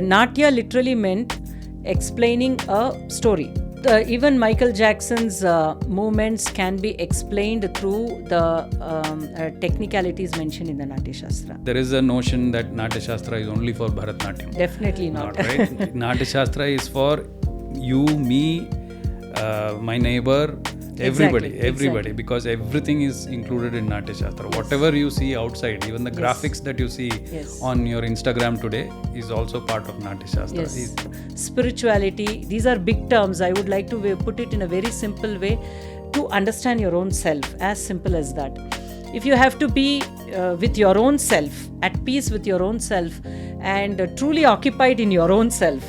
Natya literally meant explaining a story. Even Michael Jackson's movements can be explained through the technicalities mentioned in the Natyashastra. There is a notion that Natyashastra is only for Bharatanatyam. Definitely not. Right? Natyashastra is for you, me, my neighbor, everybody, Exactly. because everything is included in Natyashastra. Whatever you see outside, even the graphics that you see on your Instagram today is also part of Natyashastra. Yes. Spirituality, these are big terms. I would like to put it in a very simple way to understand your own self, as simple as that. If you have to be with your own self, at peace with your own self, and truly occupied in your own self,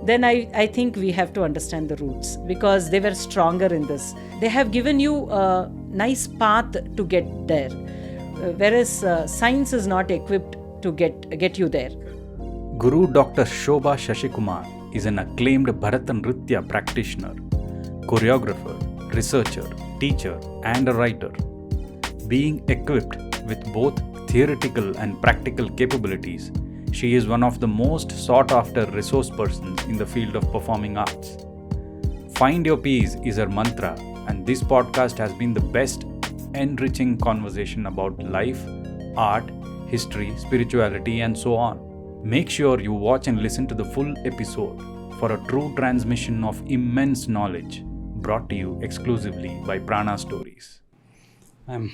then I think we have to understand the roots, because they were stronger in this. They have given you a nice path to get there, whereas science is not equipped to get you there. Guru Dr. Shobha Shashikumar is an acclaimed Bharatanṛutya practitioner, choreographer, researcher, teacher, and a writer. Being equipped with both theoretical and practical capabilities, she is one of the most sought-after resource persons in the field of performing arts. Find your peace is her mantra, and this podcast has been the best enriching conversation about life, art, history, spirituality, and so on. Make sure you watch and listen to the full episode for a true transmission of immense knowledge brought to you exclusively by Prana Stories. Ma'am,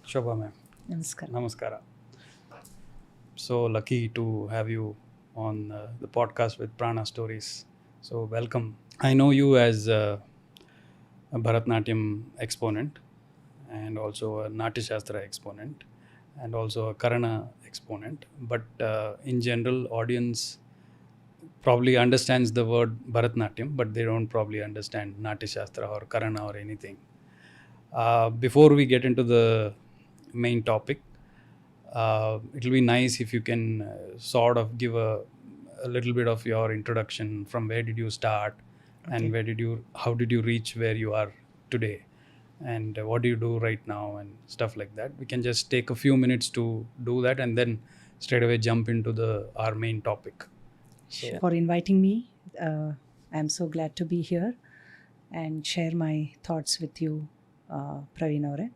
Shobha ma'am. Namaskara. So lucky to have you on the podcast with Prana Stories. So welcome. I know you as a Bharatanatyam exponent, and also a Natyashastra exponent, and also a Karana exponent. But in general, audience probably understands the word Bharatanatyam, but they don't probably understand Natyashastra or Karana or anything. Before we get into the main topic, it'll be nice if you can sort of give a little bit of your introduction. From where did you start, and how did you reach where you are today, and what do you do right now, and stuff like that. We can just take a few minutes to do that, and then straight away jump into our main topic. Sure. For inviting me, I'm so glad to be here and share my thoughts with you, Praveen Aure.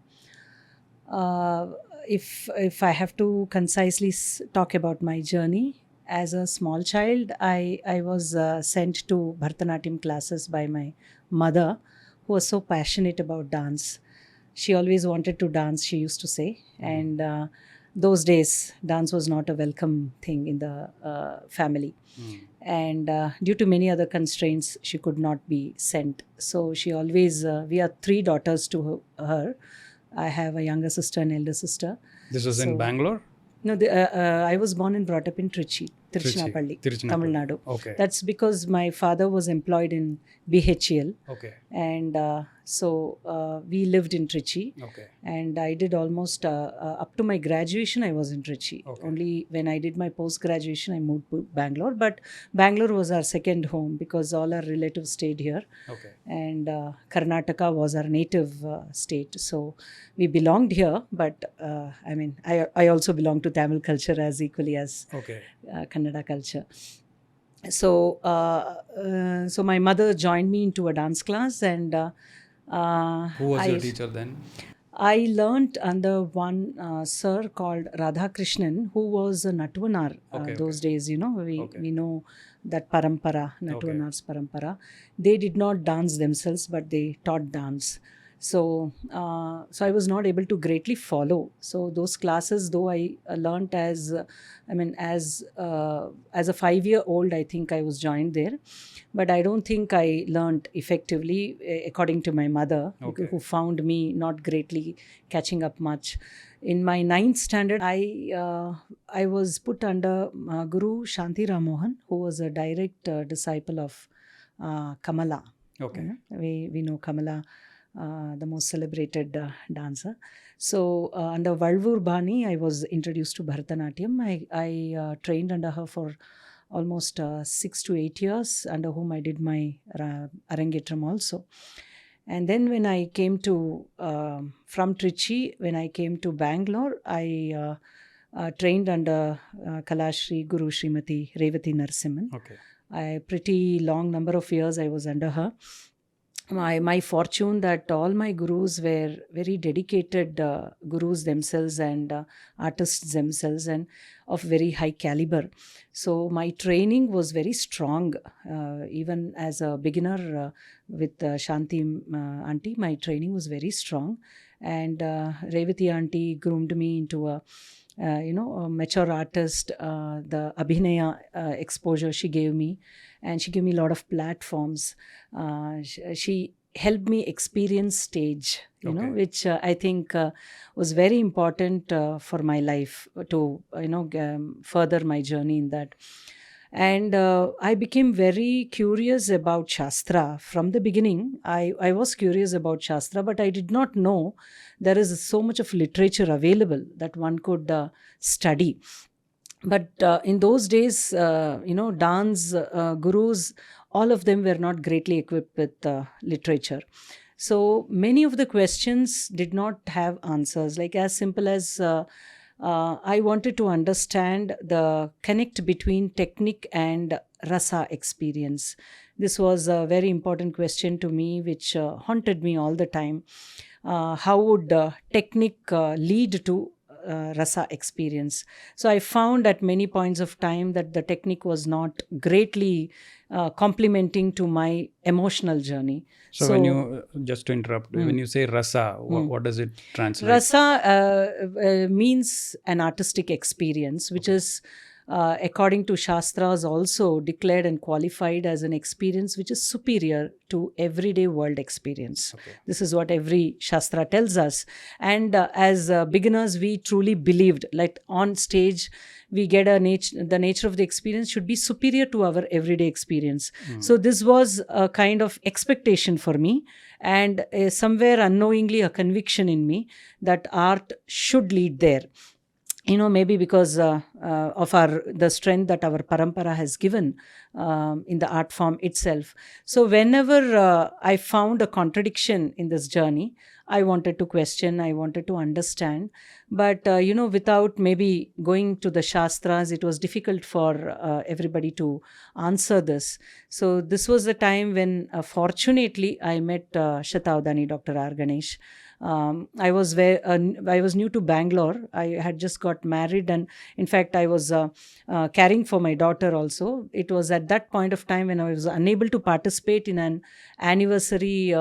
If I have to concisely talk about my journey, as a small child, I was sent to Bharatanatyam classes by my mother, who was so passionate about dance. She always wanted to dance, she used to say. And those days, dance was not a welcome thing in the family. And due to many other constraints, she could not be sent. So she always, we are 3 daughters to her. I have a younger sister and elder sister. This was in Bangalore? No, I was born and brought up in Tiruchinappalli, Tamil Nadu. Okay. That's because my father was employed in BHEL. Okay. And so we lived in Trichy. Okay. And I did almost up to my graduation, I was in Trichy. Okay. Only when I did my post-graduation, I moved to Bangalore. But Bangalore was our second home because all our relatives stayed here. Okay. And Karnataka was our native state. So we belonged here, but I also belong to Tamil culture as equally as Kannada culture. So so my mother joined me into a dance class, and who was your teacher then? I learnt under one sir called Radha Krishnan, who was a Natwanar those days. We know that parampara, Natwanar's parampara. They did not dance themselves, but they taught dance. So I was not able to greatly follow. So those classes, though I learnt as a 5-year-old, I think I was joined there. But I don't think I learnt effectively, according to my mother, who found me not greatly catching up much. In my 9th standard, I was put under Guru Shanti Ramohan, who was a direct disciple of Kamala. Okay. We know Kamala, the most celebrated dancer. So under Valvur Bani, I was introduced to Bharatanatyam. I trained under her for almost 6 to 8 years, under whom I did my Arangetram also. And then when I came to, from Trichy, when I came to Bangalore, I trained under Kalashri Guru Srimati Revati Narasimhan. Okay. A pretty long number of years I was under her. My fortune that all my gurus were very dedicated gurus themselves and artists themselves and of very high caliber. So my training was very strong. Even as a beginner with Shanti auntie, my training was very strong. And Revati auntie groomed me into a mature artist. The Abhinaya exposure she gave me, and she gave me a lot of platforms. She helped me experience stage, which I think was very important for my life to, further my journey in that. And I became very curious about Shastra. From the beginning, I was curious about Shastra, but I did not know there is so much of literature available that one could study. But in those days, dance gurus, all of them were not greatly equipped with literature. So many of the questions did not have answers, like as simple as I wanted to understand the connect between technique and Rasa experience. This was a very important question to me, which haunted me all the time. How would technique lead to Rasa experience? So I found at many points of time that the technique was not greatly complementing to my emotional journey. So when you, just to interrupt, when you say Rasa, what does it translate? Rasa means an artistic experience, which is according to Shastras also declared and qualified as an experience which is superior to everyday world experience. Okay. This is what every Shastra tells us. And as beginners, we truly believed, like on stage, we get the nature of the experience should be superior to our everyday experience. So this was a kind of expectation for me, and somewhere unknowingly a conviction in me that art should lead there. Maybe because of the strength that our parampara has given in the art form itself. So whenever I found a contradiction in this journey, I wanted to question, I wanted to understand. But, without maybe going to the Shastras, it was difficult for everybody to answer this. So this was the time when, fortunately, I met Shatavdani Dr. R. Ganesh. I was new to Bangalore. I had just got married, and in fact I was caring for my daughter also. It was at that point of time when I was unable to participate in an anniversary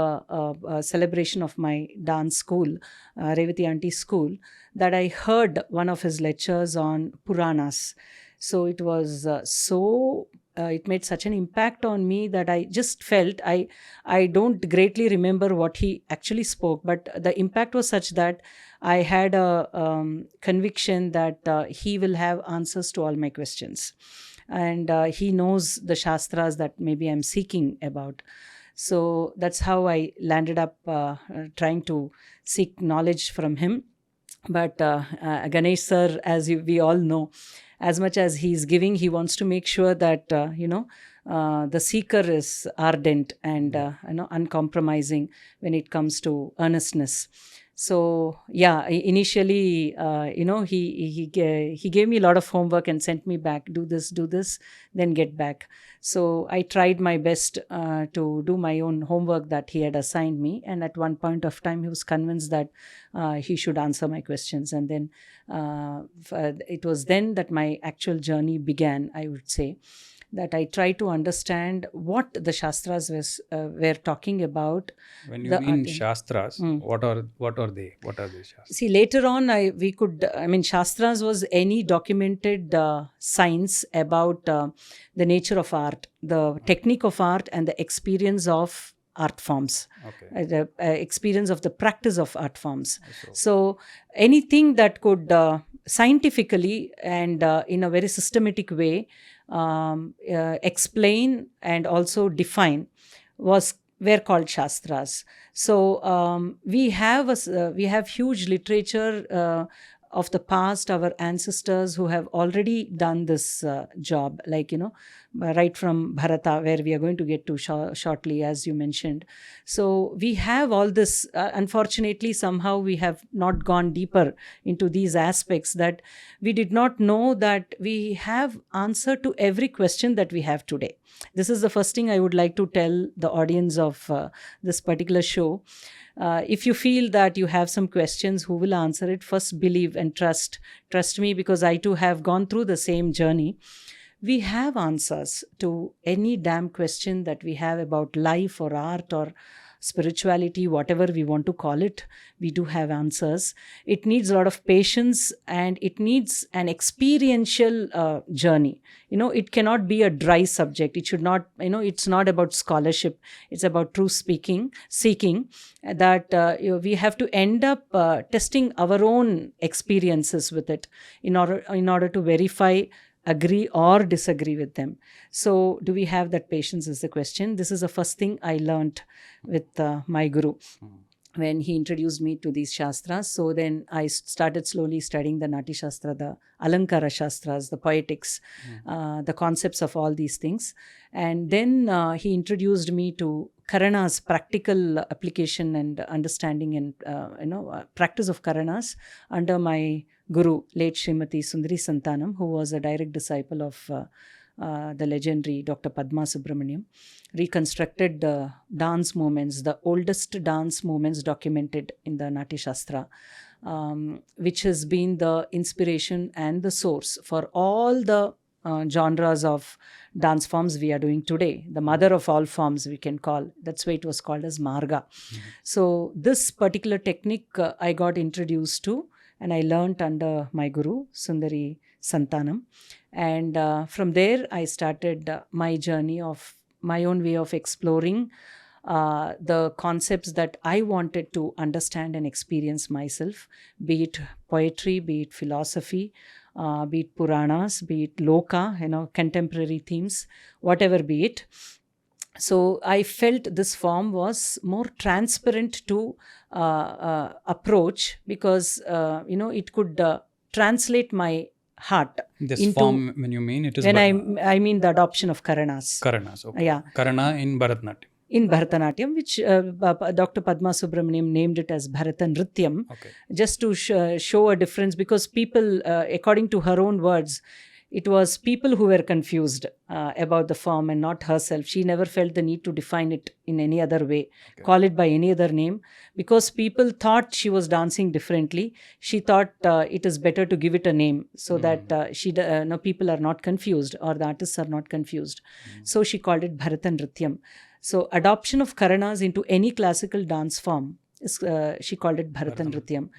celebration of my dance school, Revati Auntie School, that I heard one of his lectures on Puranas. So it was it made such an impact on me that I just felt, I don't greatly remember what he actually spoke, but the impact was such that I had a conviction that he will have answers to all my questions. And he knows the Shastras that maybe I'm seeking about. So that's how I landed up trying to seek knowledge from him. But Ganesh sir, as we all know, as much as he's giving, he wants to make sure that, the seeker is ardent and, uncompromising when it comes to earnestness. So, yeah, initially, he gave me a lot of homework and sent me back, do this, then get back. So I tried my best to do my own homework that he had assigned me. And at one point of time, he was convinced that he should answer my questions. And then it was then that my actual journey began, I would say, that I tried to understand what the Shastras were talking about. When you mean Shastras, what are they? What are these Shastras? See, later on, Shastras was any documented science about the nature of art, the technique of art, and the experience of art forms, the experience of the practice of art forms. So anything that could scientifically and in a very systematic way explain and also define were called Shastras. So we have huge literature of the past, our ancestors who have already done this job, like, right from Bharata, where we are going to get to shortly, as you mentioned. So we have all this. Unfortunately, somehow we have not gone deeper into these aspects, that we did not know that we have answer to every question that we have today. This is the first thing I would like to tell the audience of this particular show. If you feel that you have some questions, who will answer it? First, believe and trust. Trust me, because I too have gone through the same journey. We have answers to any damn question that we have about life or art or spirituality, whatever we want to call it. We do have answers. It needs a lot of patience, and it needs an experiential journey. It cannot be a dry subject. It should not, it's not about scholarship. It's about truth seeking, that we have to end up testing our own experiences with it in order to verify, agree or disagree with them. So do we have that patience is the question. This is the first thing I learned with my guru when he introduced me to these shastras. So then I started slowly studying the Natyashastra, the Alankara Shastras, the poetics, the concepts of all these things. And then he introduced me to Karana's practical application and understanding and practice of Karanas under my guru, late Srimati Sundari Santanam, who was a direct disciple of the legendary Dr. Padma Subramaniam. Reconstructed the dance movements, the oldest dance movements documented in the Natyashastra, which has been the inspiration and the source for all the genres of dance forms we are doing today. The mother of all forms, we can call. That's why it was called as Marga. So this particular technique I got introduced to, and I learnt under my guru, Sundari Santanam. And from there, I started my journey of my own way of exploring the concepts that I wanted to understand and experience myself, be it poetry, be it philosophy, be it Puranas, be it Loka, contemporary themes, whatever be it. So I felt this form was more transparent to approach, because it could translate my heart. This form, when you mean it is when I mean the adoption of Karanas. Karanas, okay. Yeah. Karana in Bharatanatyam. In Bharatanatyam, which Dr. Padma Subramaniam named it as Bharatanṛutyam, just to show a difference, because people, according to her own words, it was people who were confused about the form and not herself. She never felt the need to define it in any other way, call it by any other name, because people thought she was dancing differently. She thought it is better to give it a name so that people are not confused, or the artists are not confused. So she called it Bharatanṛutyam. So adoption of Karanas into any classical dance form, she called it Bharatanṛutyam.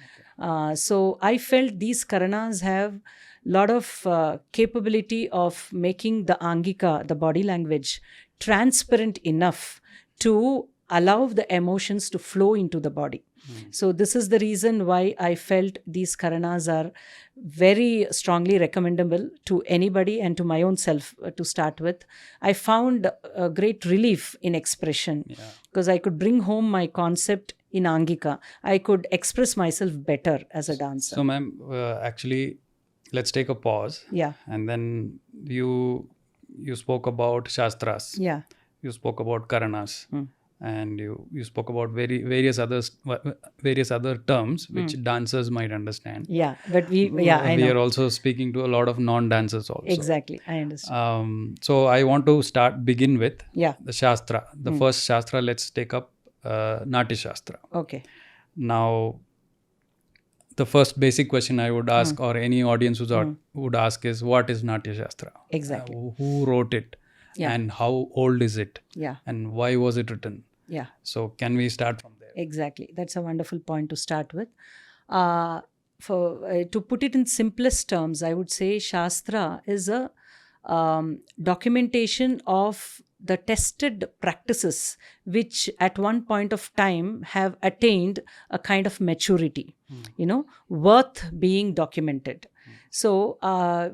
So I felt these Karanas have lot of capability of making the Angika, the body language, transparent enough to allow the emotions to flow into the body. So this is the reason why I felt these Karanas are very strongly recommendable to anybody, and to my own self to start with. I found a great relief in expression, because I could bring home my concept in Angika. I could express myself better as a dancer. So ma'am, actually, let's take a pause. Yeah. And then you spoke about Shastras. Yeah. You spoke about Karanas. And you spoke about various other terms which dancers might understand. Yeah, but I know. We are also speaking to a lot of non-dancers also. Exactly, I understand. So I want to begin with the Shastra. The first Shastra, let's take up Natyashastra. Okay. Now, the first basic question I would ask, or any audience would ask, is what is Natyashastra? Exactly. Who wrote it? Yeah. And how old is it? Yeah. And why was it written? Yeah. So can we start from there? Exactly. That's a wonderful point to start with. To put it in simplest terms, I would say Shastra is a documentation of the tested practices which at one point of time have attained a kind of maturity, worth being documented. So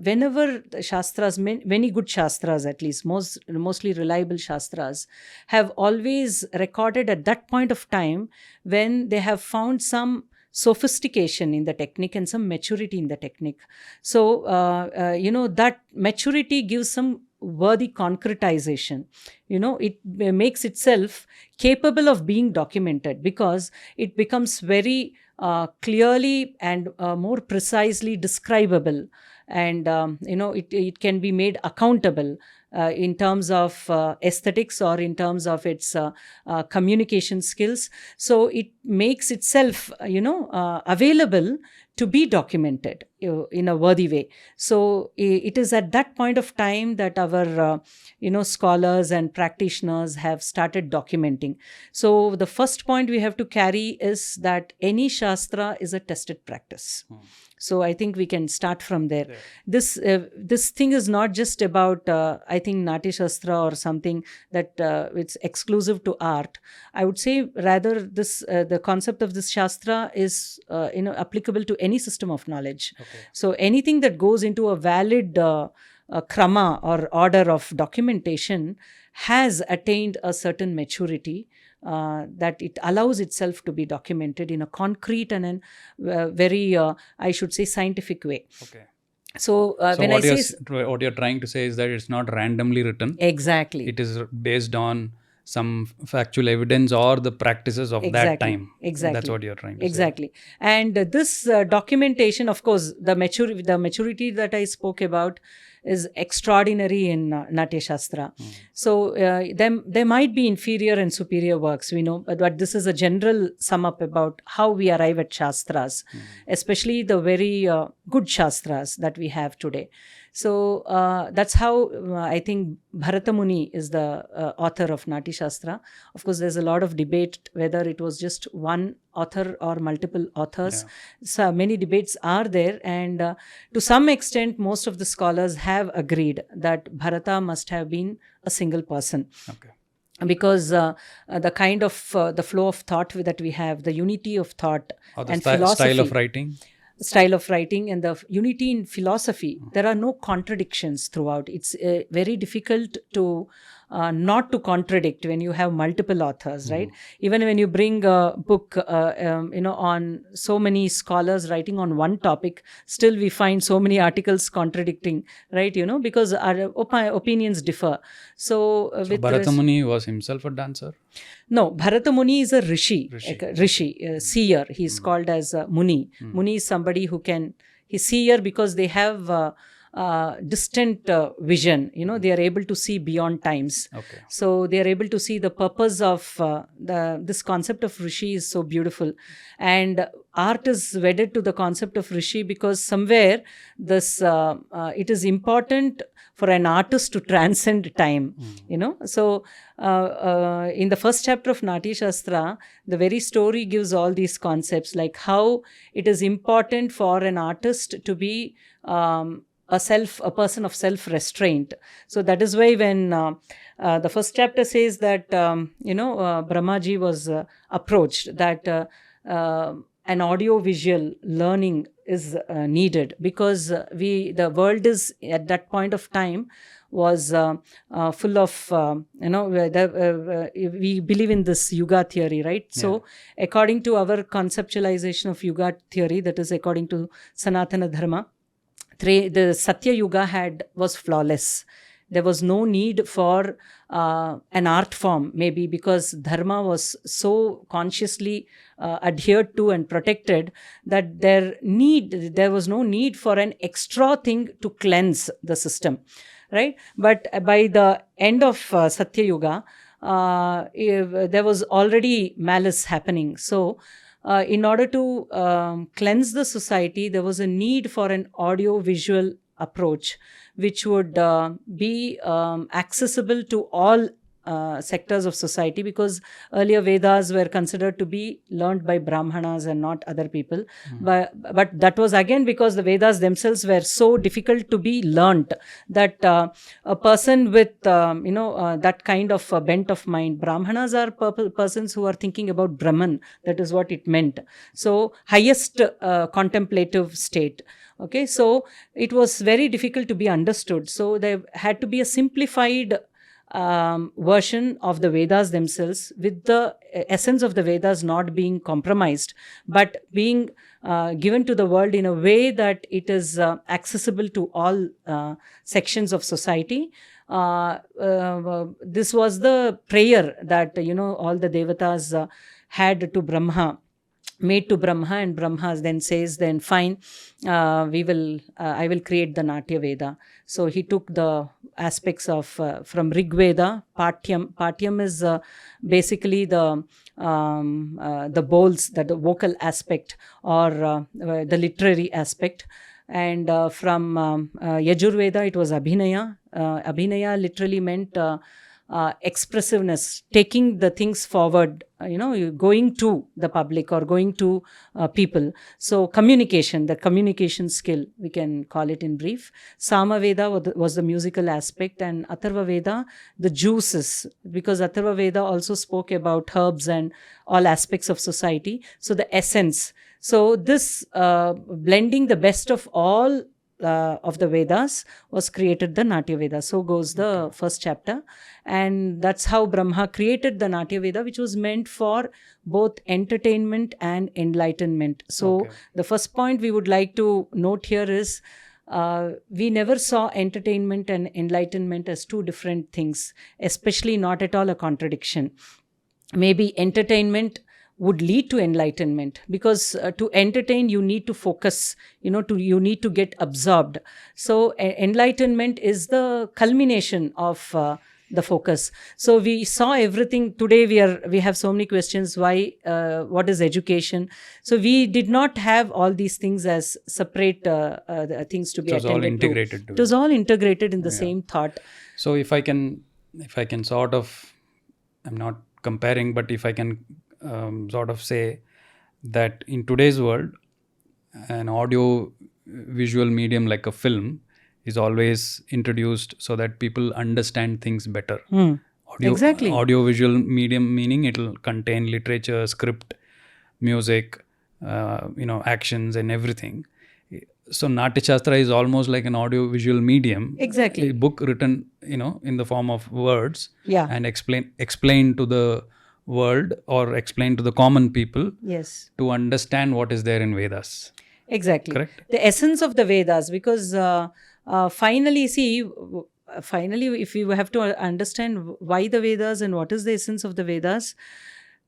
whenever the Shastras, many good Shastras at least, mostly reliable Shastras, have always recorded at that point of time when they have found some sophistication in the technique and some maturity in the technique. So, that maturity gives some worthy concretization. It makes itself capable of being documented because it becomes very clearly and more precisely describable, and it can be made accountable in terms of aesthetics or in terms of its communication skills. So it makes itself available to be documented in a worthy way. So it is at that point of time that our scholars and practitioners have started documenting. So the first point we have to carry is that any shastra is a tested practice. So I think we can start from there. Yeah. This thing is not just about I think Natyashastra or something that it's exclusive to art. I would say rather this the concept of this shastra is applicable to any system of knowledge. Okay. So anything that goes into a valid krama or order of documentation has attained a certain maturity, that it allows itself to be documented in a concrete and very, I should say, scientific way. Okay. So, when what you're trying to say is that it's not randomly written. Exactly. It is based on some factual evidence or the practices of that time. Exactly. That's what you're trying to say. Exactly. And this documentation, of course, the maturity that I spoke about is extraordinary in Natyashastra. So there might be inferior and superior works, we know, but this is a general sum up about how we arrive at shastras, especially the very good shastras that we have today. So that's how I think Bharatamuni is the author of Natyashastra. Of course, there's a lot of debate whether it was just one author or multiple authors. Yeah. So many debates are there, and to some extent, most of the scholars have agreed that Bharata must have been a single person. Okay. Because the kind of the flow of thought that we have, the unity of thought and philosophy, style of writing and the unity in philosophy, there are no contradictions throughout. It's very difficult to not to contradict when you have multiple authors, right? Even when you bring a book, on so many scholars writing on one topic, still we find so many articles contradicting, right? Because our opinions differ. So Bharatamuni was himself a dancer? No, Bharatamuni is a rishi, seer. He's called as Muni. Muni is somebody who he's seer because they have distant vision. They are able to see beyond times. Okay. So they are able to see the purpose of this concept of rishi is so beautiful. And art is wedded to the concept of rishi because somewhere this it is important for an artist to transcend time. So in the first chapter of Natyashastra, the very story gives all these concepts, like how it is important for an artist to be a person of self-restraint. So that is why when the first chapter says that Brahmaji was approached, that an audio-visual learning is needed, because the world is at that point of time was full of we believe in this yuga theory, right? Yeah. So according to our conceptualization of yuga theory, that is according to Sanatana Dharma, the Satya Yuga was flawless. There was no need for an art form, maybe because dharma was so consciously adhered to and protected that there was no need for an extra thing to cleanse the system, right? But by the end of Satya Yuga, there was already malice happening. So in order to cleanse the society, there was a need for an audio-visual approach, which would be accessible to all sectors of society, because earlier Vedas were considered to be learned by Brahmanas and not other people. But that was again because the Vedas themselves were so difficult to be learnt that a person with that kind of bent of mind, Brahmanas are persons who are thinking about Brahman. That is what it meant. So highest contemplative state. Okay, so it was very difficult to be understood. So there had to be a simplified version of the Vedas themselves, with the essence of the Vedas not being compromised, but being given to the world in a way that it is accessible to all sections of society. This was the prayer that all the devatas had to Brahma, made to Brahma, and Brahma then says, then fine, I will create the Natya Veda. So he took the aspects of from Rig Veda. Patyam is basically the bowls, that the vocal aspect, or the literary aspect. And from Yajurveda, it was Abhinaya. Abhinaya literally meant expressiveness, taking the things forward, going to the public or going to people. So communication, the communication skill, we can call it in brief. Samaveda was the musical aspect, and Atharva Veda, the juices, because Atharva Veda also spoke about herbs and all aspects of society. So the essence. So this blending the best of all of the Vedas was created the Natya Veda. So goes the first chapter, and that's how Brahma created the Natya Veda, which was meant for both entertainment and enlightenment. So the first point we would like to note here is we never saw entertainment and enlightenment as two different things, especially not at all a contradiction. Maybe entertainment would lead to enlightenment, because to entertain you need to focus, you need to get absorbed. So enlightenment is the culmination of the focus. So we saw everything. Today we have so many questions. Why? What is education? So we did not have all these things as separate things to be attended to. It was all integrated. It was all integrated in the same thought. So if I can sort of, I'm not comparing, but if I can sort of say that in today's world, an audio visual medium like a film is always introduced so that people understand things better. Exactly. Audio visual medium meaning it will contain literature, script, music, actions and everything. So Natyashastra is almost like an audio visual medium. Exactly. A book written, in the form of words, and explain to the world or explain to the common people, to understand what is there in Vedas. Exactly. Correct? The essence of the Vedas, because finally, if you have to understand why the Vedas and what is the essence of the Vedas,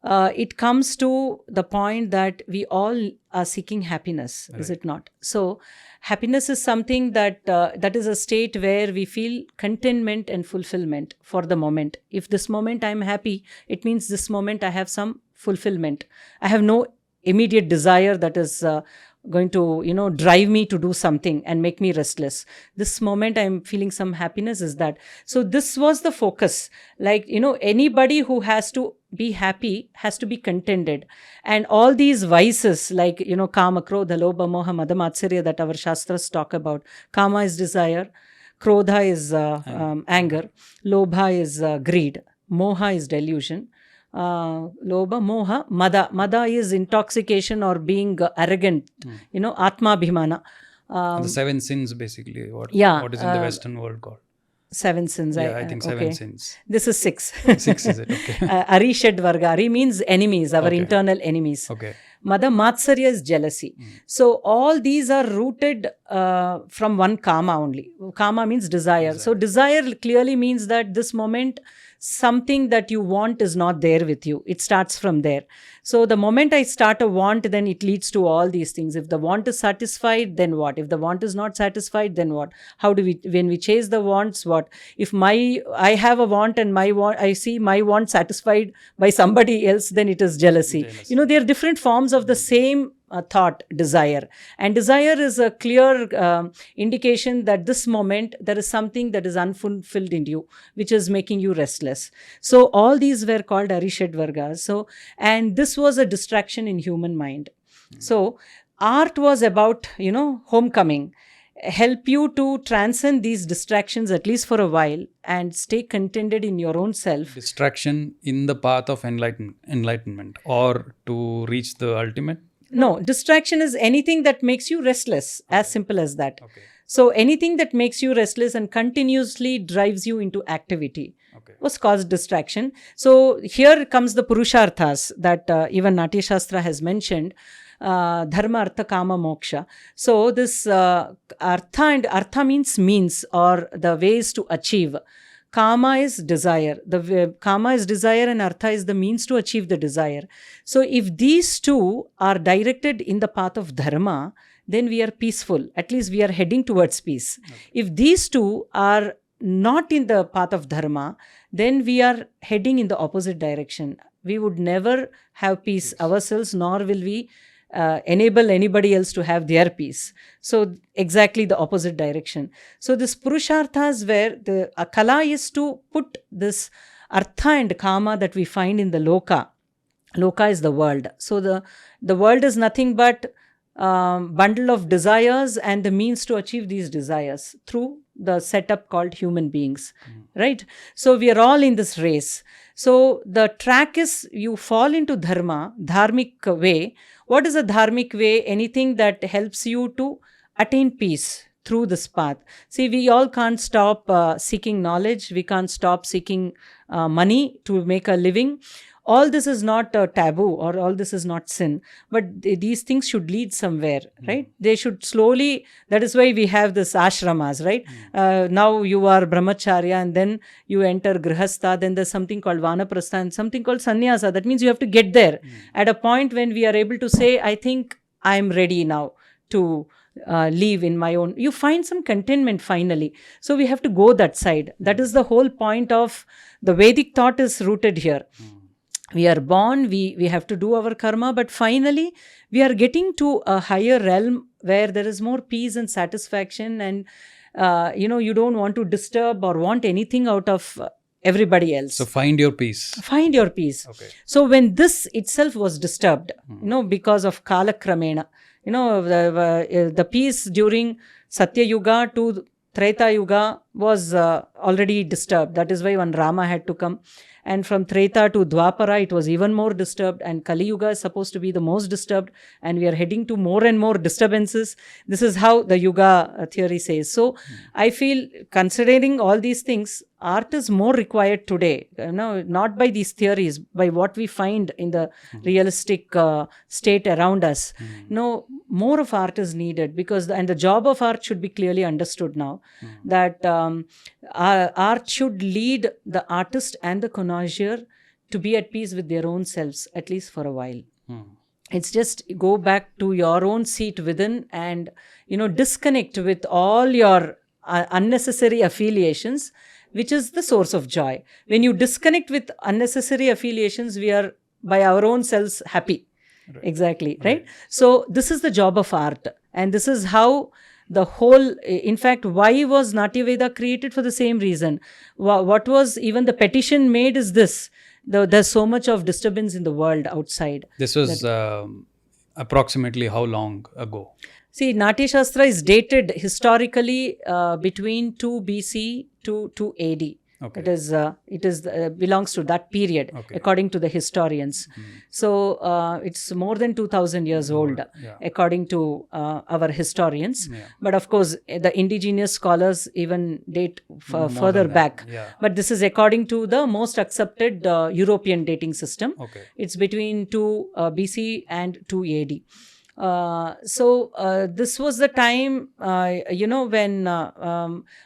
it comes to the point that we all are seeking happiness, is it not? So happiness is something that is a state where we feel contentment and fulfillment for the moment. If this moment I'm happy, it means this moment I have some fulfillment. I have no immediate desire that is going to drive me to do something and make me restless. This moment I'm feeling some happiness, is that. So this was the focus. Like anybody who has to be happy has to be contented, and all these vices like kama, krodha, lobha, moha, mada, matsarya that our shastras talk about. Kama is desire, krodha is anger, lobha is greed, moha is delusion, lobha, moha, mada is intoxication or being arrogant, atma bhimana. The seven sins basically, what is in the Western world called? 7 sins. I think 7 sins. This is 6. 6 is it? Okay. Ari Shed Varga. Ari means enemies, our internal enemies. Okay. Mada Matsarya is jealousy. So all these are rooted from one kama only. Kama means desire. So desire clearly means that this moment something that you want is not there with you. It starts from there. So the moment I start a want, then it leads to all these things. If the want is satisfied, then what? If the want is not satisfied, then what? How do we, when we chase the wants, what? If I have a want and I see my want satisfied by somebody else, then it is jealousy. There are different forms of the same thought, desire. And desire is a clear indication that this moment there is something that is unfulfilled in you, which is making you restless. So all these were called Arishad Vargas. So, and this was a distraction in human mind. So art was about, homecoming. Help you to transcend these distractions at least for a while and stay contented in your own self. Distraction in the path of enlightenment or to reach the ultimate? No, distraction is anything that makes you restless, as simple as that. So anything that makes you restless and continuously drives you into activity. was caused distraction. So here comes the Purusharthas that even Natyashastra has mentioned. Dharma, Artha, Kama, Moksha. So this Artha means or the ways to achieve. Kama is desire. Kama is desire and Artha is the means to achieve the desire. So if these two are directed in the path of Dharma, then we are peaceful. At least we are heading towards peace. If these two are not in the path of Dharma, then we are heading in the opposite direction. We would never have peace ourselves, nor will we enable anybody else to have their peace. So exactly the opposite direction. So this Purusharthas, where the Kala is to put this Artha and Kama that we find in the Loka. Loka is the world. So the world is nothing but bundle of desires and the means to achieve these desires through the setup called human beings, right? So we are all in this race. So the track is you fall into dharma, dharmic way. What is a dharmic way? Anything that helps you to attain peace through this path. See, we all can't stop seeking knowledge. We can't stop seeking money to make a living. All this is not a taboo or all this is not sin, but these things should lead somewhere, right? They should slowly, that is why we have this ashramas, right? Now you are brahmacharya and then you enter grihastha, then there's something called vanaprastha and something called sannyasa. That means you have to get there at a point when we are able to say, I think I'm ready now to live in my own. You find some contentment finally. So we have to go that side. That is the whole point of the Vedic thought is rooted here. We are born, we have to do our karma, but finally we are getting to a higher realm where there is more peace and satisfaction and, you don't want to disturb or want anything out of everybody else. So find your peace. Find your peace. Okay. So when this itself was disturbed, because of Kala Kramena, the peace during Satya Yuga to Treta Yuga was already disturbed. That is why one Rama had to come. And from Treta to Dwapara, it was even more disturbed. And Kali Yuga is supposed to be the most disturbed. And we are heading to more and more disturbances. This is how the Yuga theory says. So I feel, considering all these things, art is more required today. Not by these theories, by what we find in the realistic state around us. More of art is needed because, and the job of art should be clearly understood now, that art should lead the artist and the connoisseur to be at peace with their own selves, at least for a while. It's just go back to your own seat within and, disconnect with all your unnecessary affiliations, which is the source of joy. When you disconnect with unnecessary affiliations, we are by our own selves happy. Right. Exactly, right? So this is the job of art. And this is how the whole, in fact, why was Natya Veda created? For the same reason. What was even the petition made is this. There's so much of disturbance in the world outside. This was approximately how long ago? See, Natyashastra is dated historically between 2 BC to 2 AD. Okay. It belongs to that period, according to the historians. So it's more than 2,000 years old, according to our historians. But of course, the indigenous scholars even date further back. But this is according to the most accepted European dating system. It's between 2 BC and 2 AD. So this was the time, when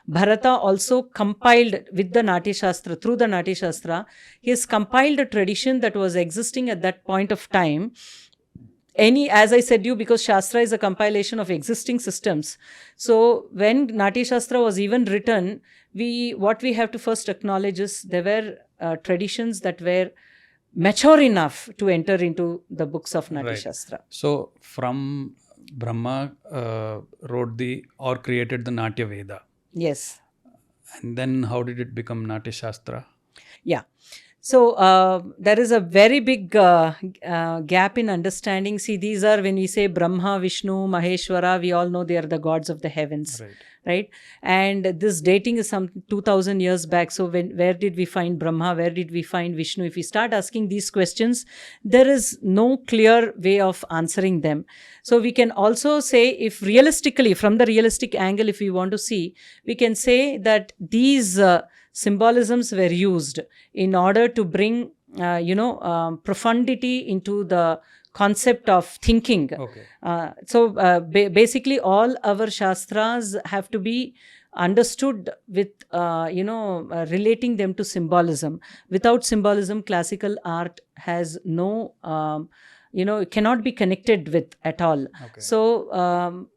Bharata also compiled with the Natyashastra, through the Natyashastra, he has compiled a tradition that was existing at that point of time. As I said because Shastra is a compilation of existing systems. So when Natyashastra was even written, what we have to first acknowledge is there were traditions that were mature enough to enter into the books of Natyashastra. Right. So from Brahma created the Natya Veda. Yes. And then how did it become Natyashastra? Yeah. So there is a very big gap in understanding. See, these are, when we say Brahma, Vishnu, Maheshwara, we all know they are the gods of the heavens. Right? And this dating is some 2,000 years back. So where did we find Brahma? Where did we find Vishnu? If we start asking these questions, there is no clear way of answering them. So we can also say, if realistically, from the realistic angle, if we want to see, we can say that these symbolisms were used in order to bring, profundity into the concept of thinking. Okay. Basically, all our shastras have to be understood with, relating them to symbolism. Without symbolism, classical art has no, it cannot be connected with at all. Okay. So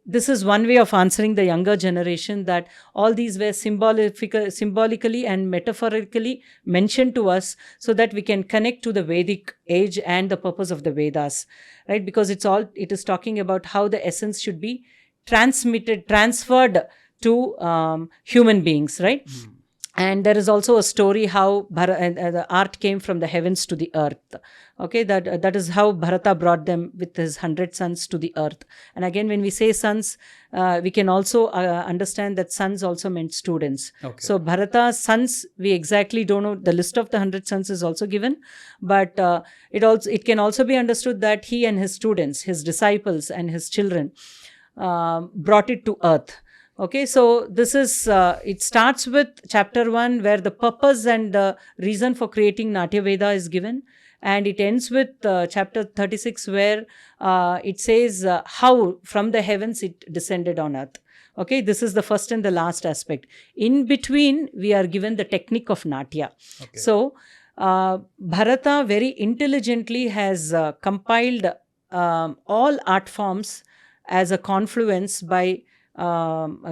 this is one way of answering the younger generation, that all these were symbolically and metaphorically mentioned to us, so that we can connect to the Vedic age and the purpose of the Vedas, right? Because it is talking about how the essence should be transferred to human beings, right? And there is also a story how the art came from the heavens to the earth. Okay, that is how Bharata brought them with his 100 sons to the earth. And again, when we say sons, we can also understand that sons also meant students. Okay. So Bharata's sons, we exactly don't know. The list of the 100 sons is also given, but it can also be understood that he and his students, his disciples and his children, brought it to earth. Okay, so this is, it starts with chapter 1, where the purpose and the reason for creating Natya Veda is given. And it ends with chapter 36, where it says how from the heavens it descended on earth. Okay, this is the first and the last aspect. In between, we are given the technique of Natya. Okay. So, Bharata very intelligently has compiled all art forms as a confluence by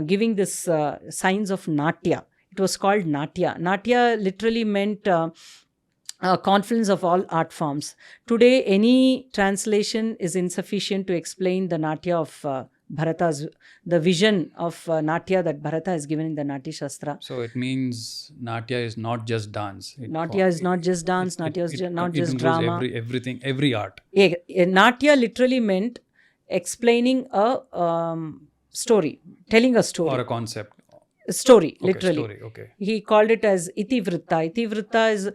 giving this signs of Natya. It was called Natya. Natya literally meant confluence of all art forms. Today, any translation is insufficient to explain the Natya of Bharata's, the vision of Natya that Bharata has given in the Natyashastra. So it means Natya is not just dance. Natya is not just dance. Natya is not just drama. Everything, every art. Natya literally meant explaining a story, telling a story. Or a concept. Story, Okay, literally. story, okay. He called it as itivritta. Itivritta is,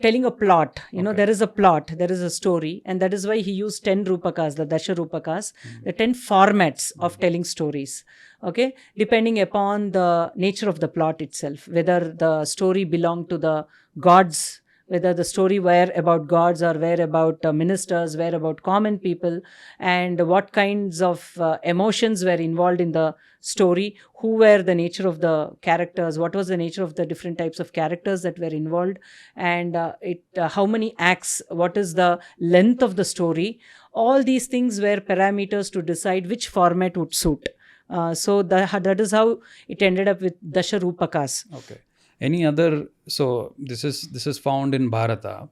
telling a plot. Okay. There is a plot, there is a story. And that is why he used 10 rupakas, the Dasha rupakas, the 10 formats of telling stories. Okay, depending upon the nature of the plot itself, whether the story belonged to the gods, whether the story were about gods or were about ministers, were about common people, and what kinds of emotions were involved in the story, who were the nature of the characters, what was the nature of the different types of characters that were involved, and how many acts, what is the length of the story. All these things were parameters to decide which format would suit. So that is how it ended up with Dasha Rupakas. Okay. Any other, so this is found in Bharata.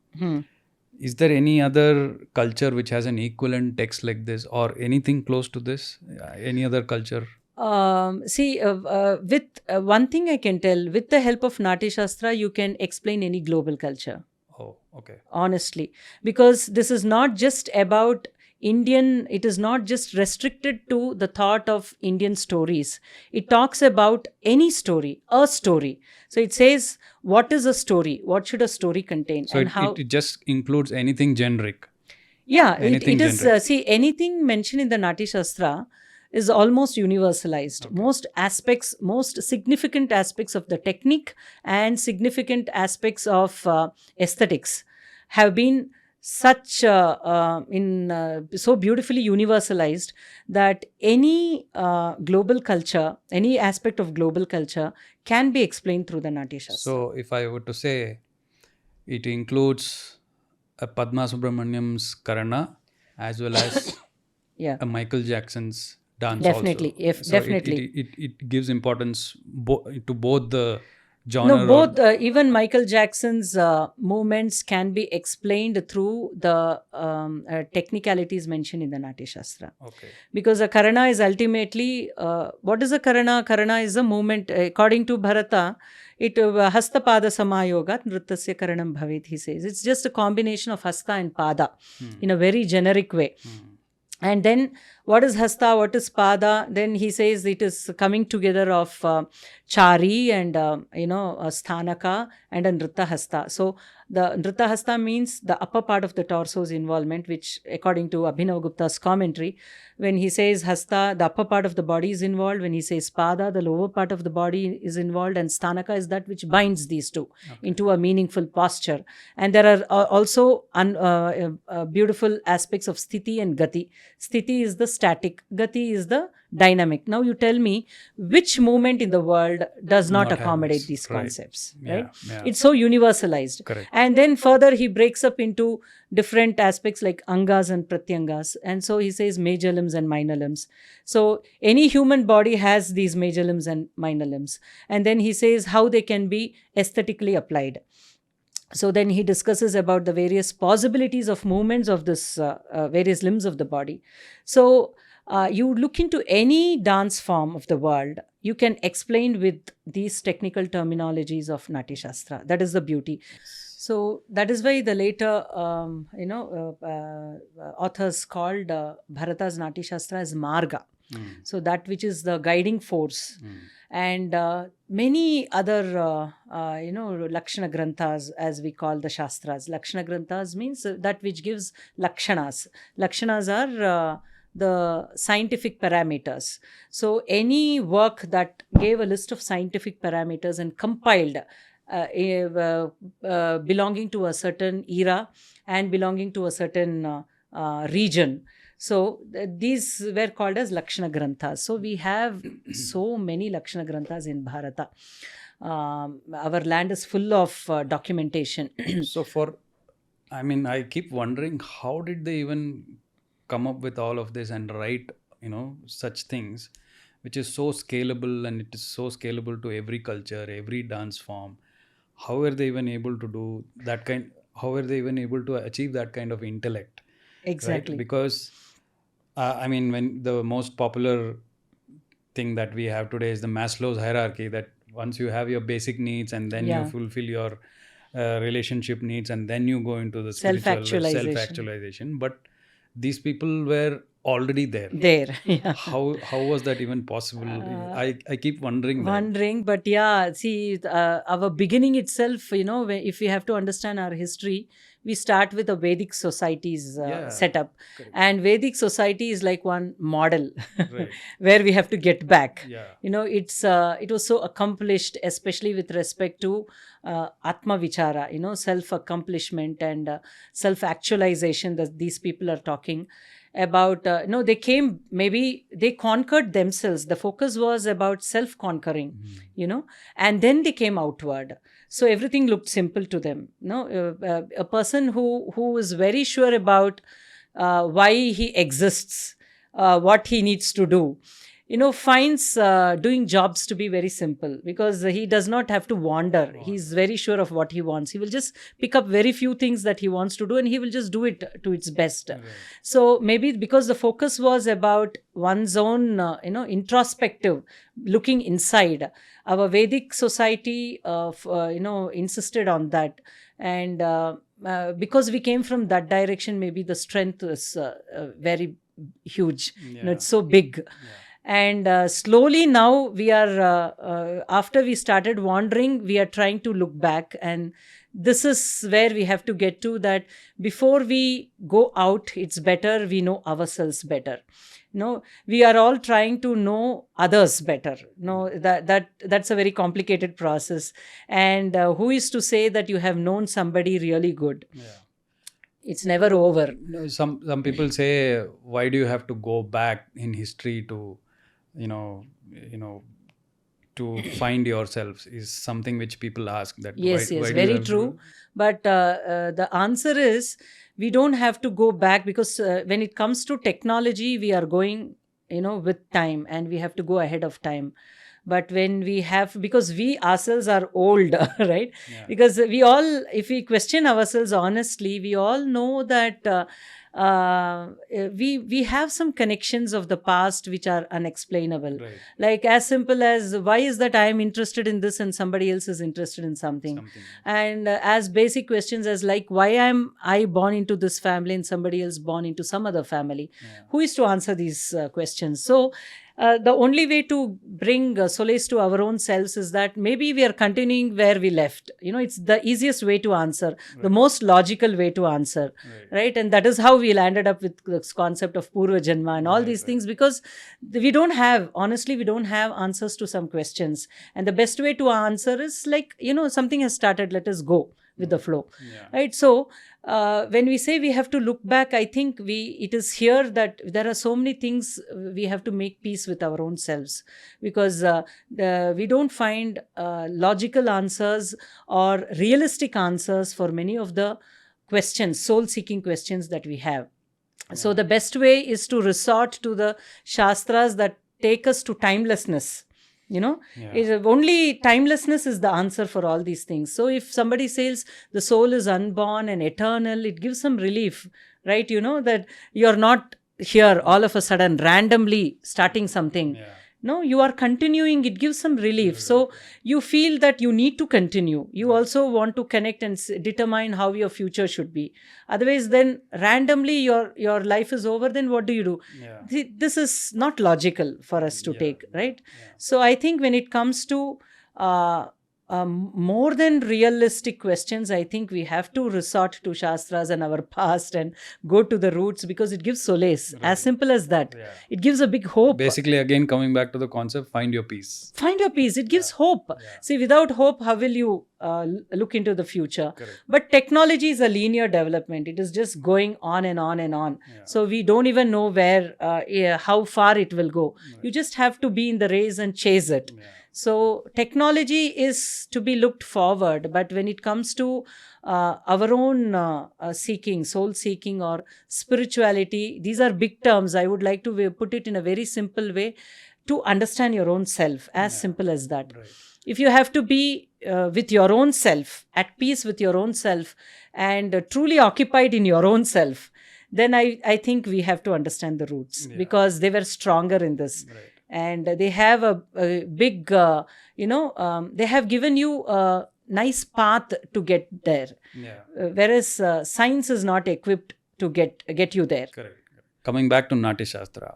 Is there any other culture which has an equivalent text like this, or anything close to this? Any other culture? With one thing I can tell, with the help of Natyashastra, you can explain any global culture. Oh, okay. Honestly, because this is not just about Indian, it is not just restricted to the thought of Indian stories. It talks about any story, a story. So it says, what is a story? What should a story contain? So it just includes anything generic. Yeah, Anything it is, anything mentioned in the Natyashastra is almost universalized. Okay. Most significant aspects of the technique and significant aspects of aesthetics have been so beautifully universalized that any global culture, any aspect of global culture can be explained through the Natyashastra. So if I were to say, it includes a Padma Subramaniam's Karana as well as a Michael Jackson's dance. Definitely, also. Definitely. It gives importance to both the genre. No, both, even Michael Jackson's movements can be explained through the technicalities mentioned in the Natyashastra. Okay. Because a Karana is ultimately, what is a Karana? Karana is a movement, according to Bharata, it hasta pada samayogat nrittasya karanam bhavet, he says. It's just a combination of hasta and pada in a very generic way. And then what is hasta, what is pada? Then he says it is coming together of chari and sthanaka and a nritta hasta. So the nritta hasta means the upper part of the torso's involvement, which according to Abhinav Gupta's commentary, when he says hasta, the upper part of the body is involved. When he says pada, the lower part of the body is involved, and sthanaka is that which binds these two into a meaningful posture. And there are also beautiful aspects of sthiti and gati. Sthiti is the static, gati is the dynamic. Now you tell me which movement in the world does not accommodate these concepts, right? Yeah. It's so universalized. Correct. And then further he breaks up into different aspects like angas and pratyangas. And so he says major limbs and minor limbs. So any human body has these major limbs and minor limbs. And then he says how they can be aesthetically applied. So then he discusses about the various possibilities of movements of this various limbs of the body. So you look into any dance form of the world, you can explain with these technical terminologies of Natyashastra. That is the beauty. So that is why the later, authors called Bharata's Natyashastra as Marga. So that which is the guiding force. And many other, Lakshana Granthas, as we call the Shastras. Lakshana Granthas means that which gives Lakshanas. Lakshanas are the scientific parameters. So any work that gave a list of scientific parameters and compiled belonging to a certain era and belonging to a certain region. So these were called as Lakshana Granthas. So we have so many Lakshana Granthas in Bharata. Our land is full of documentation. So I keep wondering, how did they even come up with all of this and write, such things, which is so scalable, and it is so scalable to every culture, every dance form. How were they even able to do that kind? How were they even able to achieve that kind of intellect? Exactly. Right? Because, when the most popular thing that we have today is the Maslow's hierarchy, that once you have your basic needs and then you fulfill your relationship needs, and then you go into the spiritual self-actualization. But these people were already there. Yeah. How was that even possible? I keep wondering that. But yeah, see, our beginning itself, if we have to understand our history, we start with a Vedic society's setup. Correct. And Vedic society is like one model Right. where we have to get back. Yeah. It was so accomplished, especially with respect to Atma Vichara, self-accomplishment and self-actualization that these people are talking about. They conquered themselves. The focus was about self-conquering, and then they came outward. So everything looked simple to them. A person who is very sure about why he exists, what he needs to do, finds doing jobs to be very simple, because he does not have to wander. He's very sure of what he wants. He will just pick up very few things that he wants to do, and he will just do it to its best. Right. So maybe because the focus was about one's own, introspective, looking inside. Our Vedic society, insisted on that. And because we came from that direction, maybe the strength is very huge. Yeah. It's so big. Yeah. And slowly now we are, after we started wandering, we are trying to look back. And this is where we have to get to, that before we go out, it's better we know ourselves better. We are all trying to know others better. That's a very complicated process. And who is to say that you have known somebody really good? Yeah. It's never over. Some people say, why do you have to go back in history to to find yourselves, is something which people ask. That yes, very true. But the answer is, we don't have to go back, because when it comes to technology, we are going, with time, and we have to go ahead of time. But when we have, because we ourselves are old, right? Yeah. Because we all, if we question ourselves honestly, we all know that we have some connections of the past which are unexplainable. Right. Like as simple as, why is that I am interested in this and somebody else is interested in something? And as basic questions as like, why am I born into this family and somebody else born into some other family? Who is to answer these questions? So the only way to bring solace to our own selves is that maybe we are continuing where we left. It's the easiest way to answer, the most logical way to answer, right? And that is how we landed up with this concept of Purva Janma and all these things, because we don't have answers to some questions. And the best way to answer is like, something has started, let us go with the flow, right? So when we say we have to look back, I think it is here that there are so many things we have to make peace with our own selves, because we don't find logical answers or realistic answers for many of the questions, soul-seeking questions that we have. So the best way is to resort to the Shastras that take us to timelessness. Only timelessness is the answer for all these things. So if somebody says the soul is unborn and eternal, it gives some relief, right? That you're not here all of a sudden randomly starting something. No, you are continuing. It gives some relief. So you feel that you need to continue. You also want to connect and determine how your future should be. Otherwise, then randomly your life is over. Then what do you do? This is not logical for us to take, right? So I think when it comes to more than realistic questions, I think we have to resort to Shastras and our past and go to the roots, because it gives solace. As simple as that. It gives a big hope. Basically, again, coming back to the concept, find your peace. Find your peace. It gives hope. See, without hope, how will you look into the future? But technology is a linear development. It is just going on and on and on. So we don't even know how far it will go. You just have to be in the race and chase it. So technology is to be looked forward, but when it comes to our own seeking, soul seeking or spirituality, these are big terms. I would like to put it in a very simple way, to understand your own self, as simple as that. If you have to be with your own self, at peace with your own self, and truly occupied in your own self, then I think we have to understand the roots, because they were stronger in this. And they have a big, they have given you a nice path to get there. Whereas science is not equipped to get you there. Correct. Coming back to Natyashastra.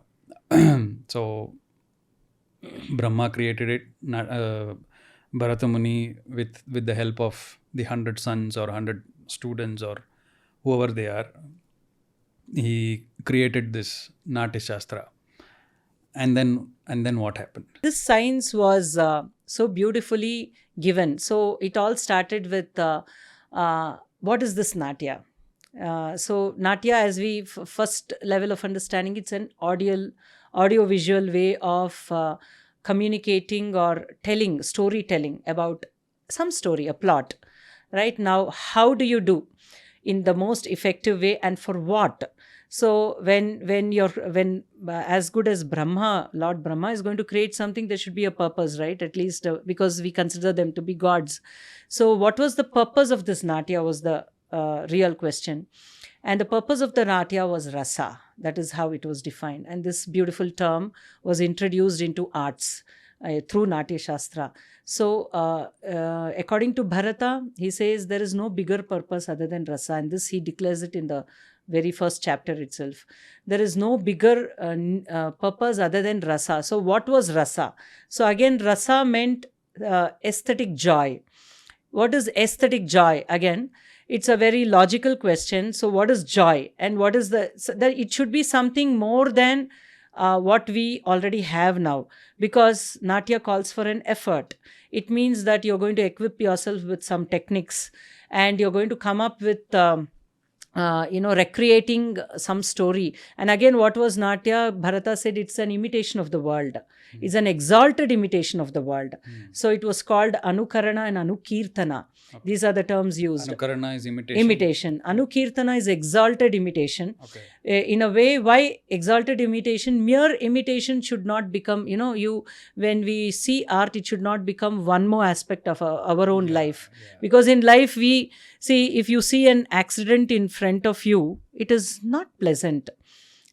So, Brahma created it. Bharata Muni, with the help of the 100 sons or 100 students or whoever they are, he created this Natyashastra. And then what happened? This science was so beautifully given. So it all started with what is this Natya? So Natya, as we first level of understanding, it's an audio-visual way of communicating or storytelling about some story, a plot. Right now, how do you do in the most effective way, and for what? So when as good as Brahma, Lord Brahma is going to create something, there should be a purpose, right? At least because we consider them to be gods. So what was the purpose of this Natya was the real question. And the purpose of the Natya was Rasa. That is how it was defined. And this beautiful term was introduced into arts through Natyashastra. So according to Bharata, he says there is no bigger purpose other than Rasa. And this he declares it in the very first chapter itself. There is no bigger purpose other than Rasa. So what was Rasa? So again, Rasa meant aesthetic joy. What is aesthetic joy? Again, it's a very logical question. So what is joy? And what is it should be something more than what we already have now. Because Natya calls for an effort. It means that you're going to equip yourself with some techniques, and you're going to come up with recreating some story. And again, what was Natya? Bharata said it's an imitation of the world. It's an exalted imitation of the world. So it was called Anukarana and Anukirtana. These are the terms used. Anukarana is imitation. Anukirtana is exalted imitation. In a way, why exalted imitation? Mere imitation should not become, when we see art, it should not become one more aspect of our own life. Because in life, we see, if you see an accident in front of you, it is not pleasant.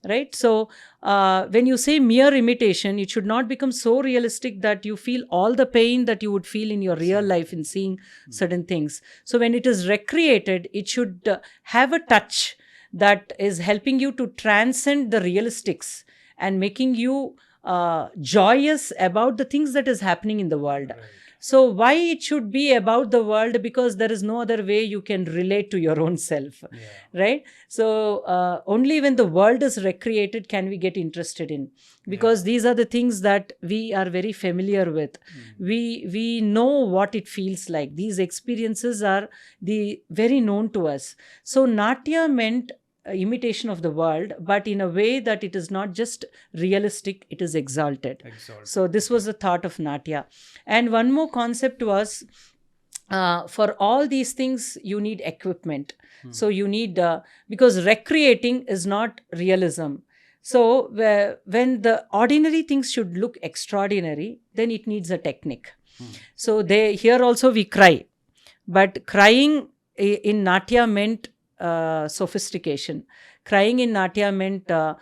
Right? So when you say mere imitation, it should not become so realistic that you feel all the pain that you would feel in your real life in seeing certain things. So when it is recreated, it should have a touch that is helping you to transcend the realistics and making you joyous about the things that is happening in the world. Right. So why it should be about the world? Because there is no other way you can relate to your own self. Yeah. Right? So only when the world is recreated can we get interested in, because these are the things that we are very familiar with. We know what it feels like. These experiences are very known to us. So Natya meant imitation of the world, but in a way that it is not just realistic, it is exalted. So this was the thought of Natya. And one more concept was, for all these things you need equipment. So you need, because recreating is not realism. So when the ordinary things should look extraordinary, then it needs a technique. So here also we cry, but crying in Natya meant sophistication. Crying in Natya meant a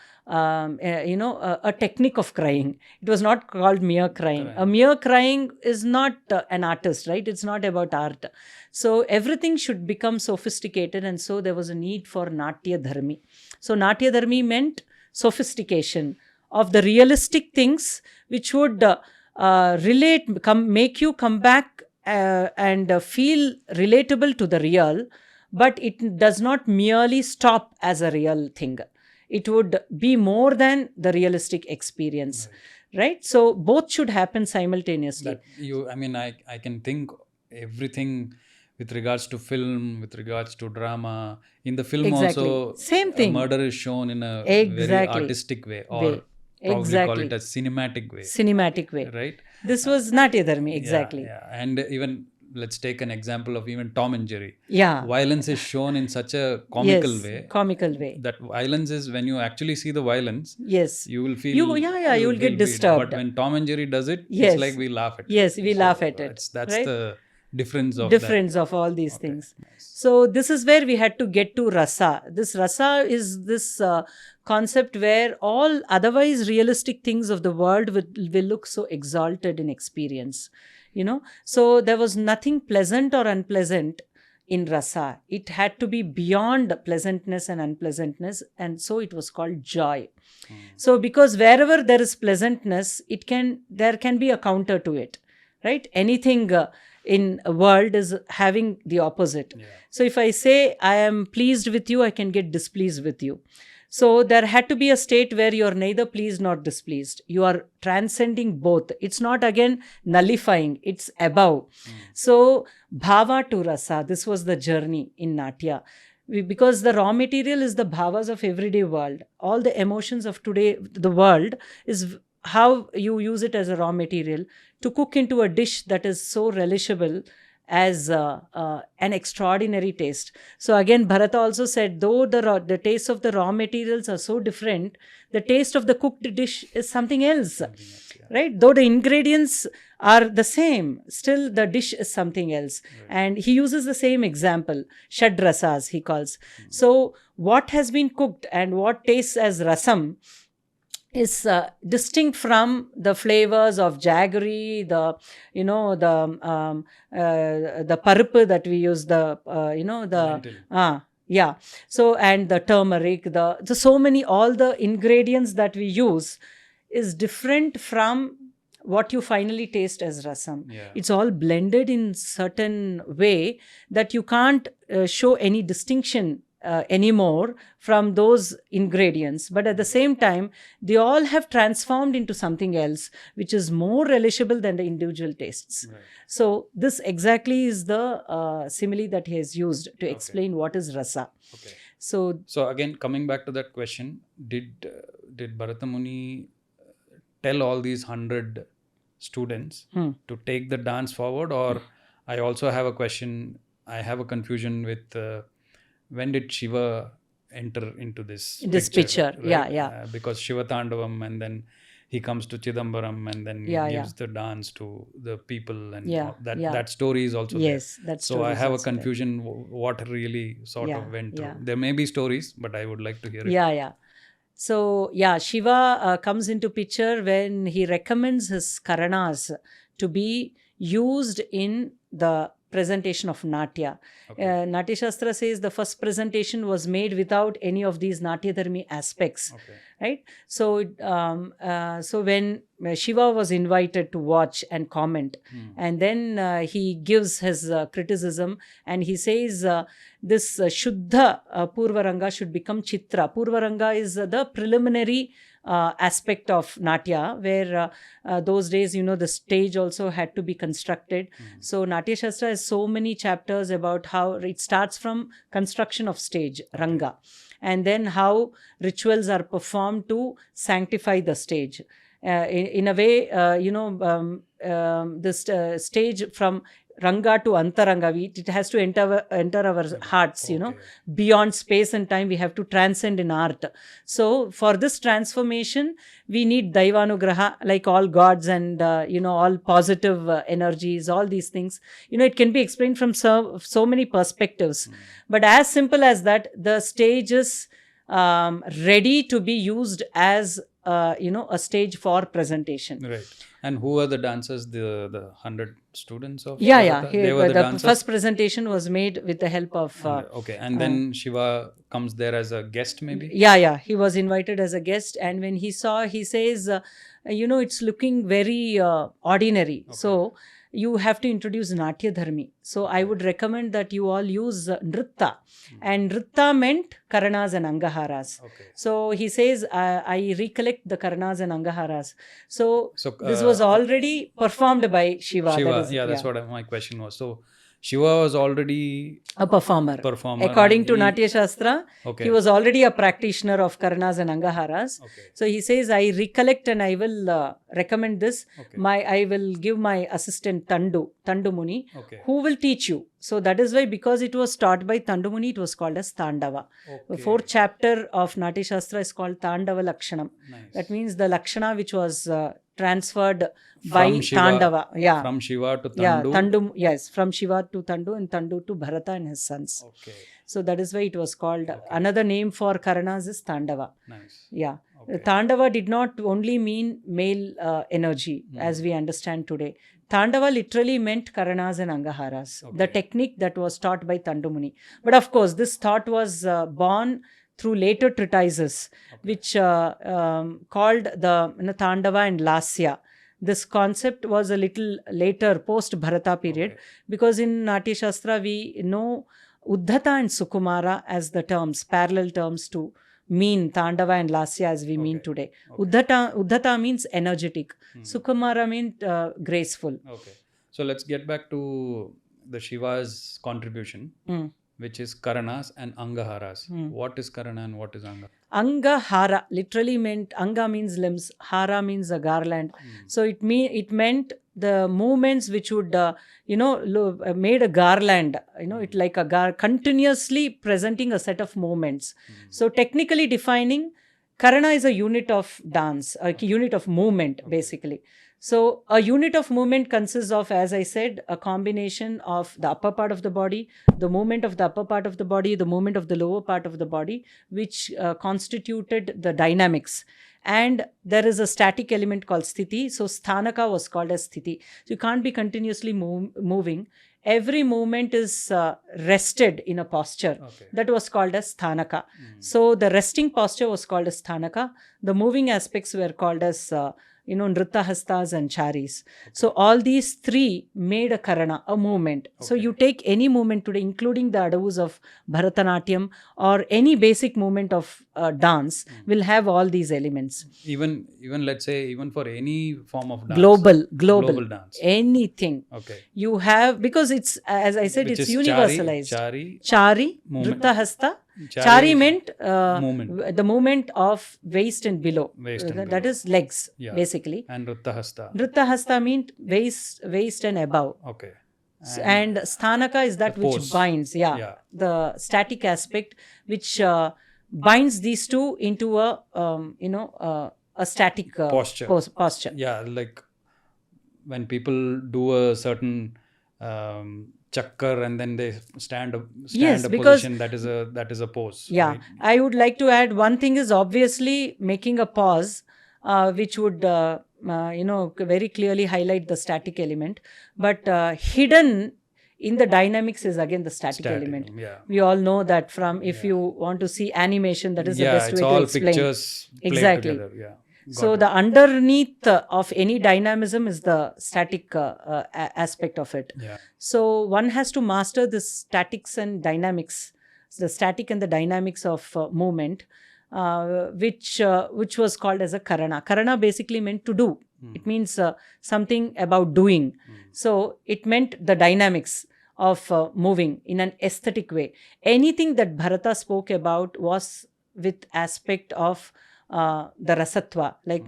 technique of crying. It was not called mere crying. A mere crying is not an artist, right? It's not about art. So everything should become sophisticated, and so there was a need for Natya Dharmi. So Natya Dharmi meant sophistication of the realistic things which would make you come back and feel relatable to the real, but it does not merely stop as a real thing. It would be more than the realistic experience, right? So both should happen simultaneously. I can think everything with regards to film, with regards to drama. In the film also, same thing. Murder is shown in a very artistic way, or probably call it a cinematic way. Right? This was Natya Dharmi, exactly. Yeah. And even let's take an example of even Tom and Jerry. Yeah. Violence is shown in such a comical way. That violence is, when you actually see the violence, you will feel... you will get disturbed. But when Tom and Jerry does it, it's like we laugh at it. Yes, we laugh at it. That's right? The difference of all these things. Nice. So this is where we had to get to Rasa. This Rasa is this concept where all otherwise realistic things of the world will look so exalted in experience. So there was nothing pleasant or unpleasant in Rasa. It had to be beyond pleasantness and unpleasantness, and so it was called joy. So because wherever there is pleasantness, there can be a counter to it, right? Anything in a world is having the opposite. So if I say I am pleased with you, I can get displeased with you. So there had to be a state where you are neither pleased nor displeased. You are transcending both. It's not again nullifying, it's above. So bhava to rasa, this was the journey in Natya. Because the raw material is the bhavas of everyday world. All the emotions of today, the world, is how you use it as a raw material to cook into a dish that is so relishable as an extraordinary taste. So again, Bharata also said, though the taste of the raw materials are so different, the taste of the cooked dish is something else. Right? Though the ingredients are the same, still the dish is something else. Right. And he uses the same example, Shad Rasas he calls. So what has been cooked and what tastes as rasam is distinct from the flavors of jaggery, the parupu that we use, So, and the turmeric, all the ingredients that we use is different from what you finally taste as rasam. It's all blended in certain way that you can't show any distinction anymore from those ingredients, but at the same time they all have transformed into something else which is more relishable than the individual tastes. Right. So this exactly is the simile that he has used to explain what is rasa. So again, coming back to that question, did Bharata Muni tell all these 100 students to take the dance forward? Or I also have a question, I have a confusion with when did Shiva enter into this picture? Right? Because Shiva Tandavam, and then he comes to Chidambaram and then Yeah, gives yeah. the dance to the people, and Yeah, yeah. that story is also Yes, there. that So story I is have a also there. confusion what really sort Yeah, of went through. yeah. There may be stories, but I would like to hear it. Yeah, yeah. So, yeah, Shiva comes into picture when he recommends his karanas to be used in the presentation of Natya. Okay. Natyashastra says the first presentation was made without any of these Natyadharmi aspects, Okay. right? So, so when Shiva was invited to watch and comment, and then he gives his criticism, and he says this Shuddha Purvaranga should become Chitra. Purvaranga is the preliminary aspect of Natya, where those days, the stage also had to be constructed. So Natya Shastra has so many chapters about how it starts from construction of stage, Ranga, and then how rituals are performed to sanctify the stage. In a way, this stage from Ranga to Antaranga, it has to enter our hearts, Okay. beyond space and time. We have to transcend in art. So for this transformation, we need Daivanugraha, like all gods and, all positive energies, all these things. It can be explained from so many perspectives. But as simple as that, the stage is ready to be used as, a stage for presentation. Right. And who are the dancers? The 100 students of Yeah, Bharata? yeah. They were the The dancers? first presentation was made with the help of... Okay. And then Shiva comes there as a guest, maybe? Yeah. He was invited as a guest. And when he saw, he says, it's looking very ordinary. Okay. So you have to introduce Natya Dharmi. So I would recommend that you all use Nritta. And Nritta meant Karanas and Angaharas. Okay. So he says, I recollect the Karanas and Angaharas. So this So, was already performed by Shiva. Shiva, that's what my question was. So Shiva was already a performer. According to Natya Shastra, he was already a practitioner of Karanas and Angaharas. Okay. So he says, I recollect and I will recommend this. Okay. I will give my assistant Tandu Muni, Okay. who will teach you. So that is why, because it was taught by Tandu Muni, it was called as Tandava. The fourth chapter of Natya Shastra is called Tandava Lakshanam. Nice. That means the Lakshana which was transferred by Shiva, Tandava. Yeah. From Shiva to Tandu. Yeah, Tandu, yes, from Shiva to Tandu and Tandu to Bharata and his sons. Okay. So that is why it was called. Another name for Karanas is Tandava. Nice. Yeah. Okay. Tandava did not only mean male energy as we understand today. Tandava literally meant Karanas and Angaharas, the technique that was taught by Tandumuni. But of course, this thought was born through later treatises, which called the Tandava and Lasya. This concept was a little later, post-Bharata period, because in Natya Shastra we know Uddhata and Sukumara as the terms, parallel terms to mean Tandava and Lasya as we mean today. Uddhata means energetic. Sukumara means graceful. Okay. So let's get back to the Shiva's contribution, which is Karanas and Angaharas. What is Karana and what is Anga? Angahara literally meant, Anga means limbs, Hara means a garland. So it meant the movements which would, made a garland, it like a continuously presenting a set of movements. So technically defining, Karana is a unit of dance, a unit of movement basically. So a unit of movement consists of, as I said, a combination of the upper part of the body, the movement of the upper part of the body, the movement of the lower part of the body, which constituted the dynamics. And there is a static element called sthiti. So sthanaka was called as sthiti. So you can't be continuously moving. Every movement is rested in a posture. That was called as sthanaka. So the resting posture was called as sthanaka. The moving aspects were called as Nritta Hastas and Charis. So all these three made a Karana, a movement. So you take any movement today, including the adavus of Bharatanatyam or any basic movement of dance, will have all these elements. Even let's say, even for any form of dance. Global dance. Anything. Okay. You have, because it's, as I said, which it's is universalized. Chari, Nritta Hasta. Chari meant the movement of waist and below. That is legs, basically. And Nritta Hasta. Nritta Hasta means waist and above. Okay. And Sthanaka is that which binds. The static aspect which binds these two into a a static posture. Posture. Yeah, like when people do a certain chakkar and then they stand Yes, a because position, that is a pose. yeah, Right? I would like to add one thing is obviously making a pause, which would very clearly highlight the static element, but hidden in the dynamics is again the static element. Yeah. We all know that from if you want to see animation, that is the Yeah, best it's way to all explain. pictures played Exactly. together. Yeah. So the underneath of any dynamism is the static aspect of it. Yeah. So one has to master the statics and dynamics, the static and the dynamics of movement, which was called as a karana. Karana basically meant to do. It means something about doing. So it meant the dynamics of moving in an aesthetic way. Anything that Bharata spoke about was with aspect of the rasatva, like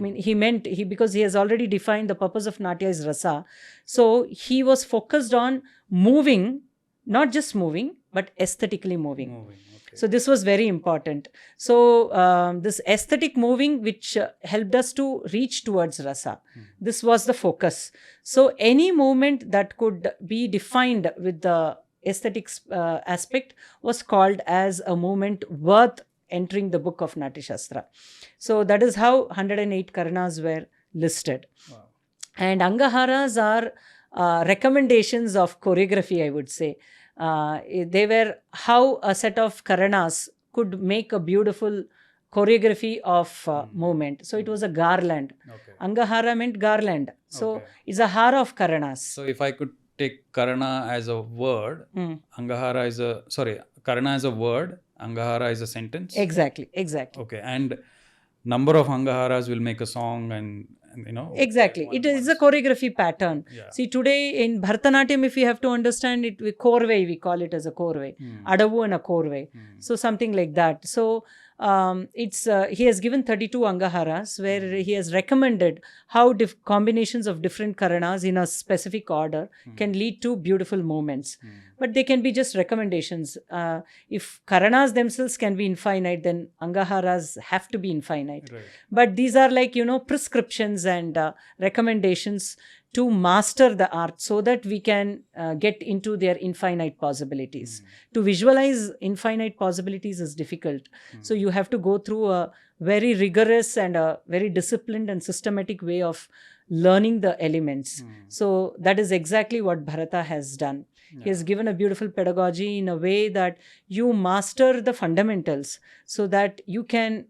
because he has already defined the purpose of natya is rasa, so he was focused on moving, not just moving but aesthetically moving. Okay. So this was very important. So this aesthetic moving which helped us to reach towards rasa, this was the focus. So any movement that could be defined with the aesthetics aspect was called as a movement worth entering the book of Natyashastra. So that is how 108 karanas were listed. Wow. And angaharas are recommendations of choreography, I would say. They were how a set of karanas could make a beautiful choreography of movement. So it was a garland. Okay. Angahara meant garland. So it's a hara of karanas. So if I could take karana as a word, angahara is karana is a word, angahara is a sentence. Exactly. Okay, and number of angaharas will make a song, and exactly. It is a choreography pattern. Yeah. See, today in Bharatanatyam, if we have to understand it, korve, we call it as a korve. Adavu and a korve. So something like that. So he has given 32 angaharas where he has recommended how combinations of different karanas in a specific order can lead to beautiful movements. But they can be just recommendations. If karanas themselves can be infinite, then angaharas have to be infinite. Right. But these are like, prescriptions and recommendations to master the art so that we can get into their infinite possibilities. To visualize infinite possibilities is difficult. So you have to go through a very rigorous and a very disciplined and systematic way of learning the elements. So that is exactly what Bharata has done. He has given a beautiful pedagogy in a way that you master the fundamentals so that you can,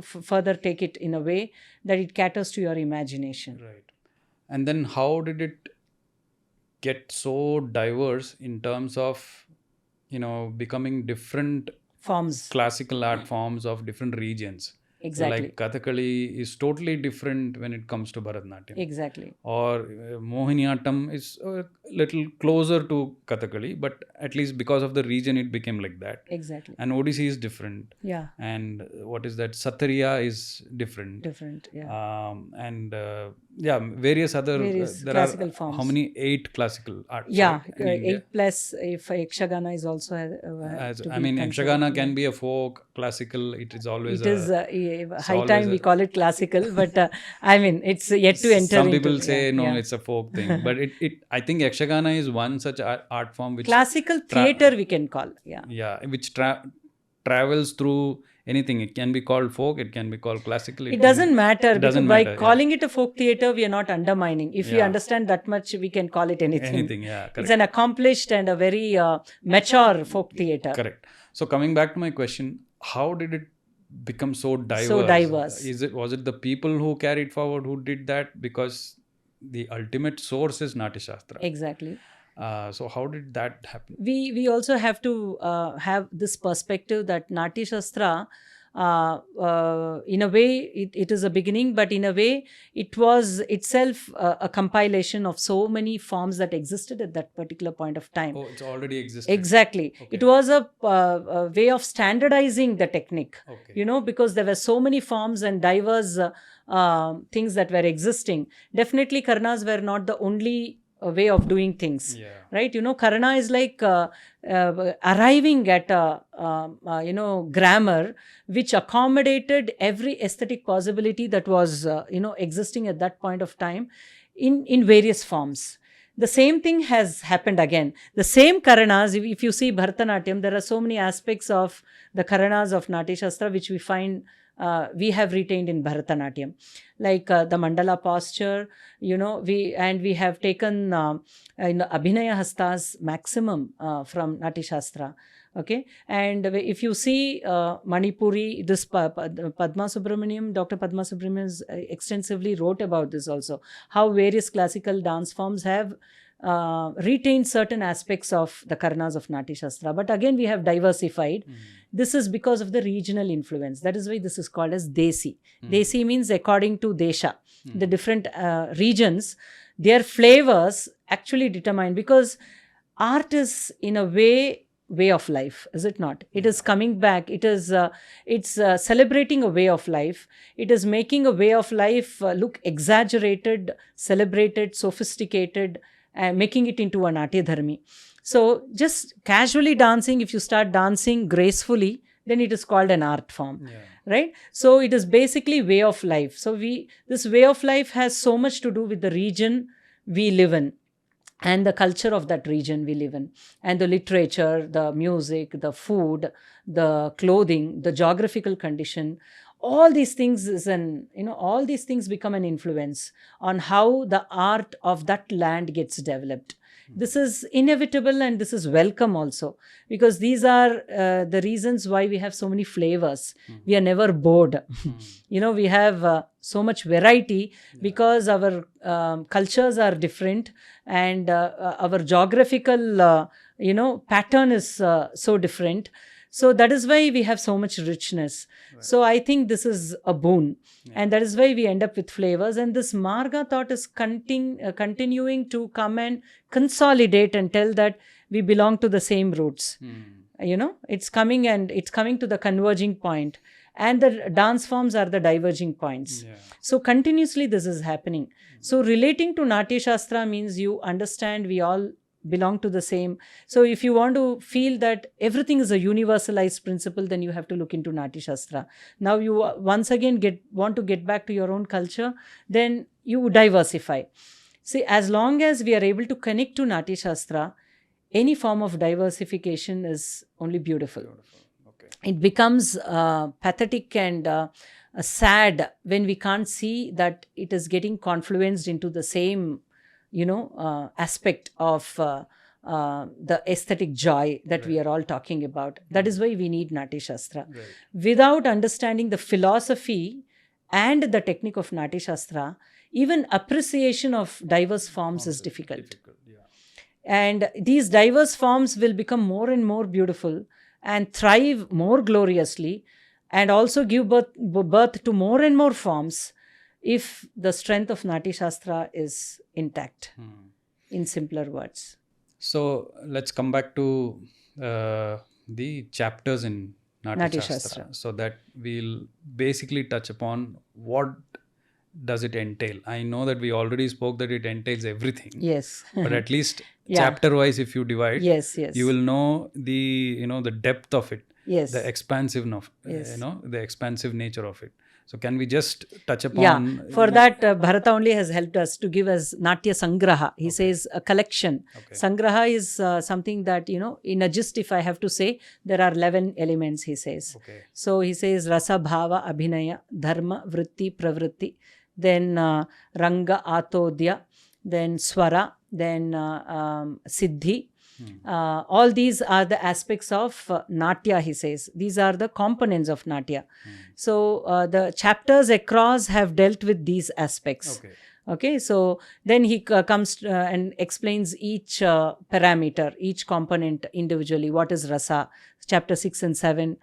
further take it in a way that it caters to your imagination. Right. And then how did it get so diverse in terms of, becoming different forms, classical art forms of different regions? Exactly. So like Kathakali is totally different when it comes to Bharatanatyam. Exactly. Or Mohiniyattam is a little closer to Kathakali, but at least because of the region it became like that. Exactly. And Odissi is different. Yeah. And what is that? Satariya is different. Yeah. And various other there classical are forms. How many? 8 classical art. Yeah, right, 8 plus if Yakshagana is also Yakshagana can be a folk, classical. It is always high time we call it classical, but it's yet to enter. Some people say it's a folk thing, but I think Yakshagana is one such art form which classical theatre we can call. Which travels through anything. It can be called folk, it can be called classical. It doesn't matter. By calling it a folk theatre, we are not undermining. If we understand that much, we can call it anything. Correct. It's an accomplished and a very mature folk theatre. Correct. So coming back to my question, how did it become so diverse? Was it the people who carried forward who did that? Because the ultimate source is Natyashastra. Exactly. So how did that happen? We also have to have this perspective that Natyashastra, in a way, it is a beginning, but in a way, it was itself a compilation of so many forms that existed at that particular point of time. Oh, it's already existed. Exactly. Okay. It was a way of standardizing the technique, because there were so many forms and diverse things that were existing. Definitely, Karnas were not the only way of doing things. Yeah. Right? Karana is like arriving at a grammar which accommodated every aesthetic possibility that was existing at that point of time in various forms. The same thing has happened again. The same karanas, if you see Bharatanatyam, there are so many aspects of the karanas of Natyashastra which we find we have retained in Bharatanatyam, like the mandala posture. We have taken Abhinaya Hastas maximum from Natyashastra. Okay, and if you see Manipuri, this Padma Subramaniam, Dr. Padma Subramaniam extensively wrote about this also, how various classical dance forms have retained certain aspects of the Karanas of Natyashastra. But again, we have diversified. This is because of the regional influence. That is why this is called as Desi. Desi means according to Desha. The different regions, their flavors actually determine, because art is in a way of life, is it not? It is coming back. It's celebrating a way of life. It is making a way of life look exaggerated, celebrated, sophisticated, and making it into a Natya Dharmi. So just casually dancing, if you start dancing gracefully, then it is called an art form. Right? So it is basically way of life. So this way of life has so much to do with the region we live in, and the culture of that region we live in, and the literature, the music, the food, the clothing, the geographical condition. All these things all these things become an influence on how the art of that land gets developed. This is inevitable, and this is welcome also, because these are the reasons why we have so many flavors. We are never bored. We have so much variety because our cultures are different, and our geographical pattern is so different. So that is why we have so much richness. Right. So I think this is a boon. And that is why we end up with flavors. And this Marga thought is continuing to come and consolidate and tell that we belong to the same roots. It's coming to the converging point. And the dance forms are the diverging points. So continuously this is happening. So relating to Natyashastra means you understand we all belong to the same. So if you want to feel that everything is a universalized principle, then you have to look into Natyashastra. Now you once again want to get back to your own culture, then you diversify. See, as long as we are able to connect to Natyashastra, any form of diversification is only beautiful. Okay. It becomes pathetic and sad when we can't see that it is getting confluenced into the same aspect of the aesthetic joy that we are all talking about. That is why we need Natyashastra. Right. Without understanding the philosophy and the technique of Natyashastra, even appreciation of diverse forms is difficult. And these diverse forms will become more and more beautiful and thrive more gloriously, and also give birth to more and more forms, if the strength of Natyashastra is intact, in simpler words. So let's come back to the chapters in Natyashastra, so that we'll basically touch upon what does it entail. I know that we already spoke that it entails everything. Yes. But at least chapter wise, if you divide, you will know the depth of it. Yes. The expansiveness, the expansive nature of it. So can we just touch upon... For that, Bharata only has helped us to give us Natya Sangraha. He says a collection. Sangraha is something that, in a gist, if I have to say, there are 11 elements, he says. So he says Rasa, Bhava, Abhinaya, Dharma, Vritti, Pravritti, then Ranga, Atodya, then Swara, then Siddhi. All these are the aspects of Natya, he says. These are the components of Natya. So the chapters across have dealt with these aspects. Okay, so then he comes and explains each parameter, each component individually. What is Rasa? Chapter 6 and 7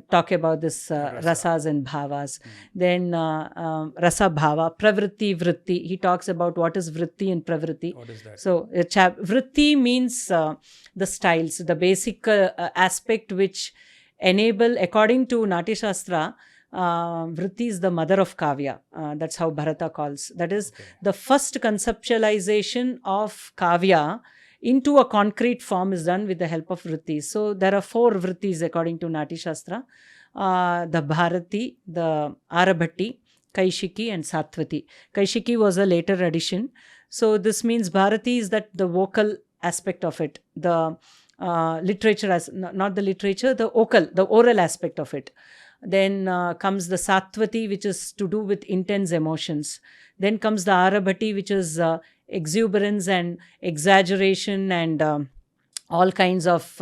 talk about this rasas and bhavas. Then rasa bhava, pravritti, vritti. He talks about what is vritti and pravritti. What is that? So vritti means the styles, the basic aspect which enable, according to Natyashastra, vritti is the mother of kavya. That's how Bharata calls. That is the first conceptualization of kavya into a concrete form is done with the help of vrittis. So there are 4 vrittis according to Natyashastra. The Bharati, the Arabhatti, Kaishiki and Satvati. Kaishiki was a later addition. So this means Bharati is that the vocal aspect of it, the literature, not the literature, the oral aspect of it. Then comes the Satvati, which is to do with intense emotions. Then comes the Arabhati, which is exuberance and exaggeration and all kinds of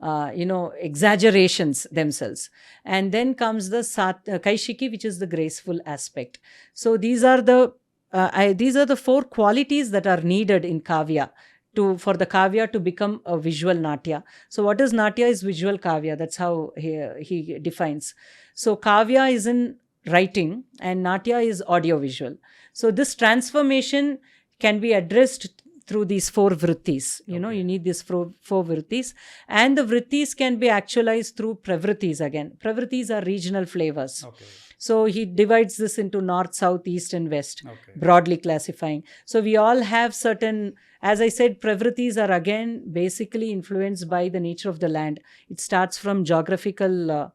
exaggerations themselves. And then comes the Kaishiki, which is the graceful aspect. So these are the 4 qualities that are needed in kavya for the kavya to become a visual natya. So what is natya is visual kavya. That's how he defines. So kavya is in writing and natya is audio visual. So this transformation can be addressed through these 4 vrittis. You need these 4 vrittis, and the vrittis can be actualized through pravrittis again. Pravrittis are regional flavors. So he divides this into north, south, east and west, broadly classifying. So we all have certain, as I said, pravrittis are again basically influenced by the nature of the land. It starts from geographical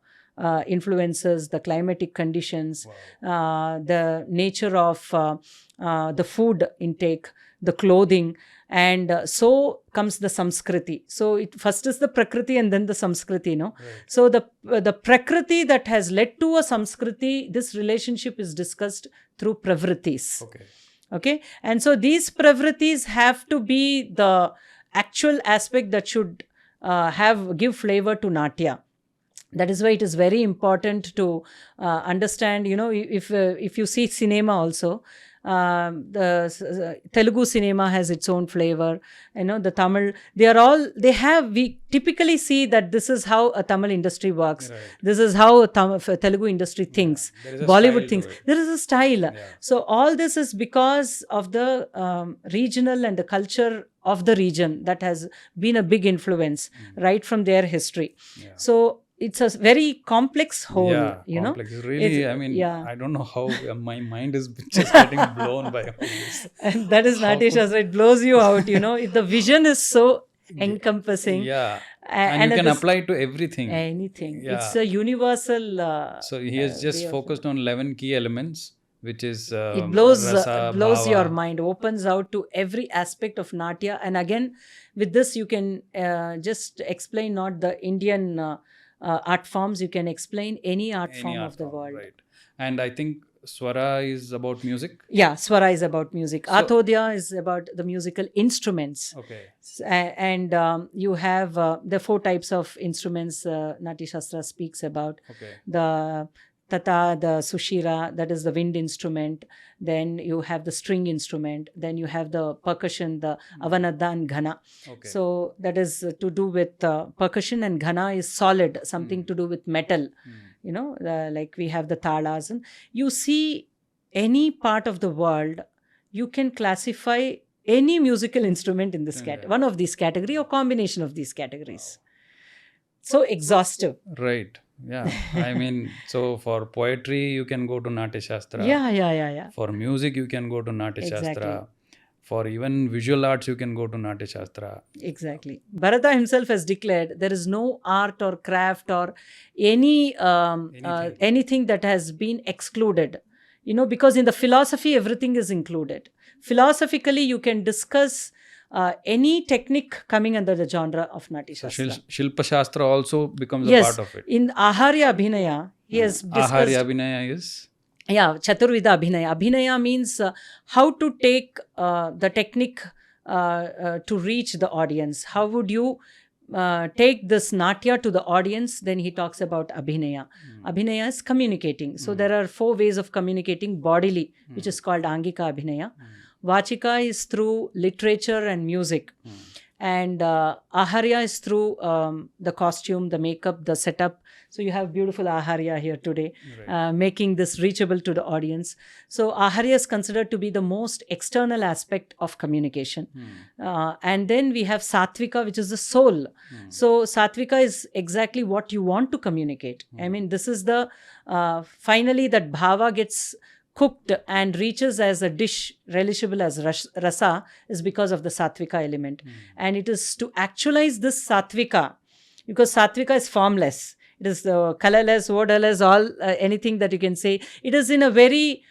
influences, the climatic conditions, the nature of the food intake, the clothing, and so comes the samskriti. So it first is the prakriti and then the samskriti, no? Right. So the prakriti that has led to a samskriti, this relationship is discussed through pravrittis. Okay, and so these pravrittis have to be the actual aspect that should give flavor to natya. That is why it is very important to understand, if you see cinema also, the Telugu cinema has its own flavor, the Tamil, we typically see that this is how a Tamil industry works. Right. This is how a Telugu industry thinks. Bollywood thinks. There is a style. Yeah. So all this is because of the regional and the culture of the region that has been a big influence right from their history. Yeah. So it's a very complex whole, complex. Really, I don't know how my mind is just getting blown by all this. And that is Natyashastra. It blows you out, The vision is so encompassing. Yeah. And you can apply it to everything. Anything. Yeah. It's a universal... so he has just focused on 11 key elements, which is... it blows Rasa, your mind, opens out to every aspect of Natya. And again, with this, you can just explain not the Indian... art forms, you can explain any art form of the world. Right. And I think Swara is about music? Yeah, Swara is about music. Atodhya is about the musical instruments. Okay. And you have the 4 types of instruments Natyashastra speaks about. Okay. The Tata, the Sushira, that is the wind instrument. Then you have the string instrument. Then you have the percussion, the Avanadha and Ghana. Okay. So that is to do with percussion, and Ghana is solid, something to do with metal. Like we have the talas. And you see any part of the world, you can classify any musical instrument in this one of these category or combination of these categories. Wow. So exhaustive. Right. Yeah. So for poetry, you can go to Natyashastra. Yeah. For music, you can go to Natyashastra. Exactly. For even visual arts, you can go to Natyashastra. Exactly. Bharata himself has declared there is no art or craft or anything that has been excluded. Because in the philosophy, everything is included. Philosophically, you can discuss any technique coming under the genre of Natyashastra. So Shilpa Shastra also becomes a part of it. In Aharya Abhinaya, he has discussed... Aharya Abhinaya is? Yeah, Chaturvida Abhinaya. Abhinaya means how to take the technique to reach the audience. How would you take this Natya to the audience? Then he talks about Abhinaya. Abhinaya is communicating. So there are 4 ways of communicating bodily, which is called Angika Abhinaya. Vachika is through literature and music. And Aharya is through the costume, the makeup, the setup, So you have beautiful Aharya here today, Right. making this reachable to the audience. So Aharya is considered to be the most external aspect of communication. And then we have Satvika, which is the soul. So Satvika is exactly what you want to communicate. I mean, this is the finally that bhava gets cooked and reaches as a dish relishable as rasa is because of the Satvika element. And it is to actualize this Satvika, because Satvika is formless. It is colorless, wordless, all anything that you can say. It is in a very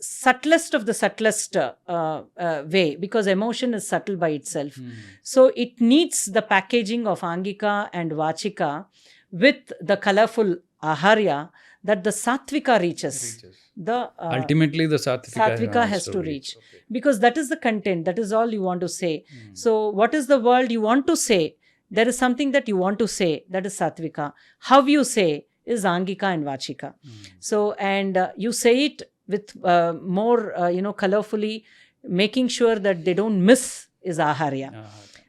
subtlest of the subtlest way, because emotion is subtle by itself. So it needs the packaging of Angika and Vachika with the colorful Aharya that the Satvika reaches. The Ultimately, the Satvika has to reach. Okay. Because that is the content, that is all you want to say. So what is the world you want to say? There is something that you want to say, that is Satvika. How you say is Angika and Vachika. So, and you say it with more, colorfully, making sure that they don't miss is Aharya.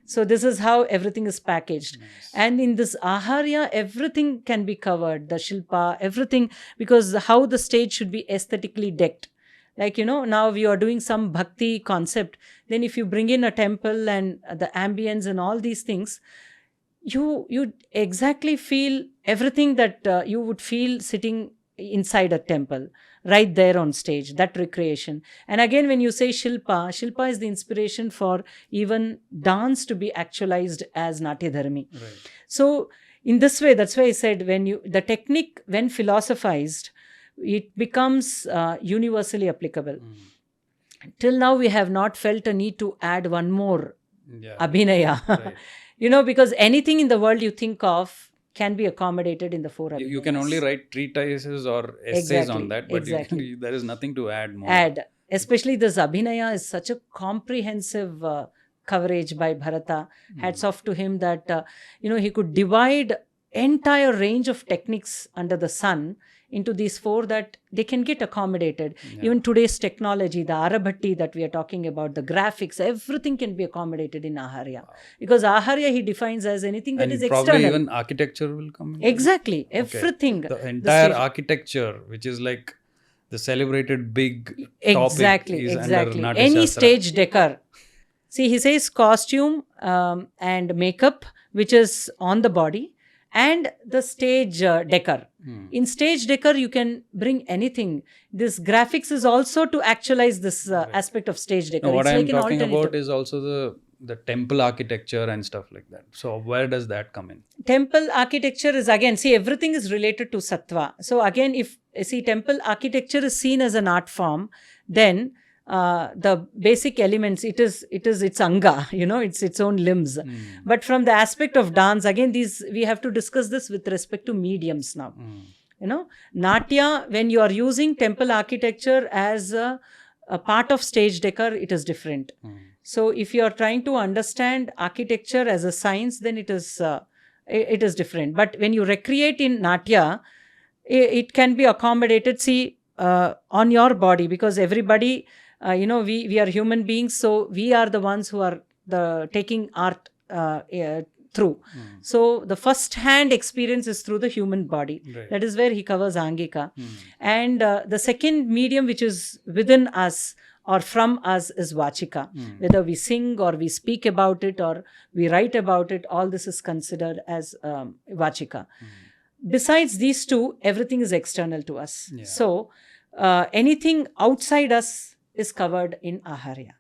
So this is how everything is packaged. Nice. And in this Aharya, everything can be covered, the Shilpa, everything, because how the stage should be aesthetically decked. Like, now we are doing some bhakti concept. Then if you bring in a temple and the ambience and all these things, you exactly feel everything that you would feel sitting inside a temple, right there on stage, that recreation. And again, when you say Shilpa is the inspiration for even dance to be actualized as Natya Dharmi. Right. So in this way, that's why I said, the technique, when philosophized, it becomes universally applicable. Till now, we have not felt a need to add one more Abhinaya. Right. Because anything in the world you think of can be accommodated in the four Abhinayas. You can only write treatises or essays on that, but there is nothing to add more. Especially this Abhinaya is such a comprehensive coverage by Bharata. Hats off to him that, he could divide entire range of techniques under the sun into these four that they can get accommodated. Even today's technology, the Arabhatti that we are talking about, the graphics, everything can be accommodated in Aharya. Because Aharya he defines as anything that is external. Probably even architecture will come in. Exactly. Everything. The entire architecture, which is like the celebrated big topic is under Natyashastra. Any stage decor. See, he says costume and makeup, which is on the body, and the stage decor. In stage decor, you can bring anything. This graphics is also to actualize this aspect of stage decor. What I'm talking about is also the temple architecture and stuff like that. So where does that come in? Temple architecture is again, everything is related to sattva. So again, if temple architecture is seen as an art form, then the basic elements, it's anga, it's its own limbs. But from the aspect of dance, again, we have to discuss this with respect to mediums now. Natya, when you are using temple architecture as a part of stage decor, it is different. So if you are trying to understand architecture as a science, then it is different. But when you recreate in Natya, it can be accommodated, on your body, because everybody, we are human beings, so we are the ones who are taking art through. So the first hand experience is through the human body. Right. That is where he covers Angika. And the second medium, which is within us or from us, is Vachika. Whether we sing or we speak about it or we write about it, all this is considered as Vachika. Besides these two, everything is external to us. So anything outside us is covered in Aharya.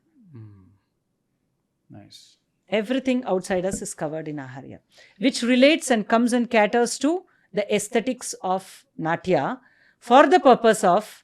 Nice. Everything outside us is covered in Aharya, which relates and comes and caters to the aesthetics of Natya for the purpose of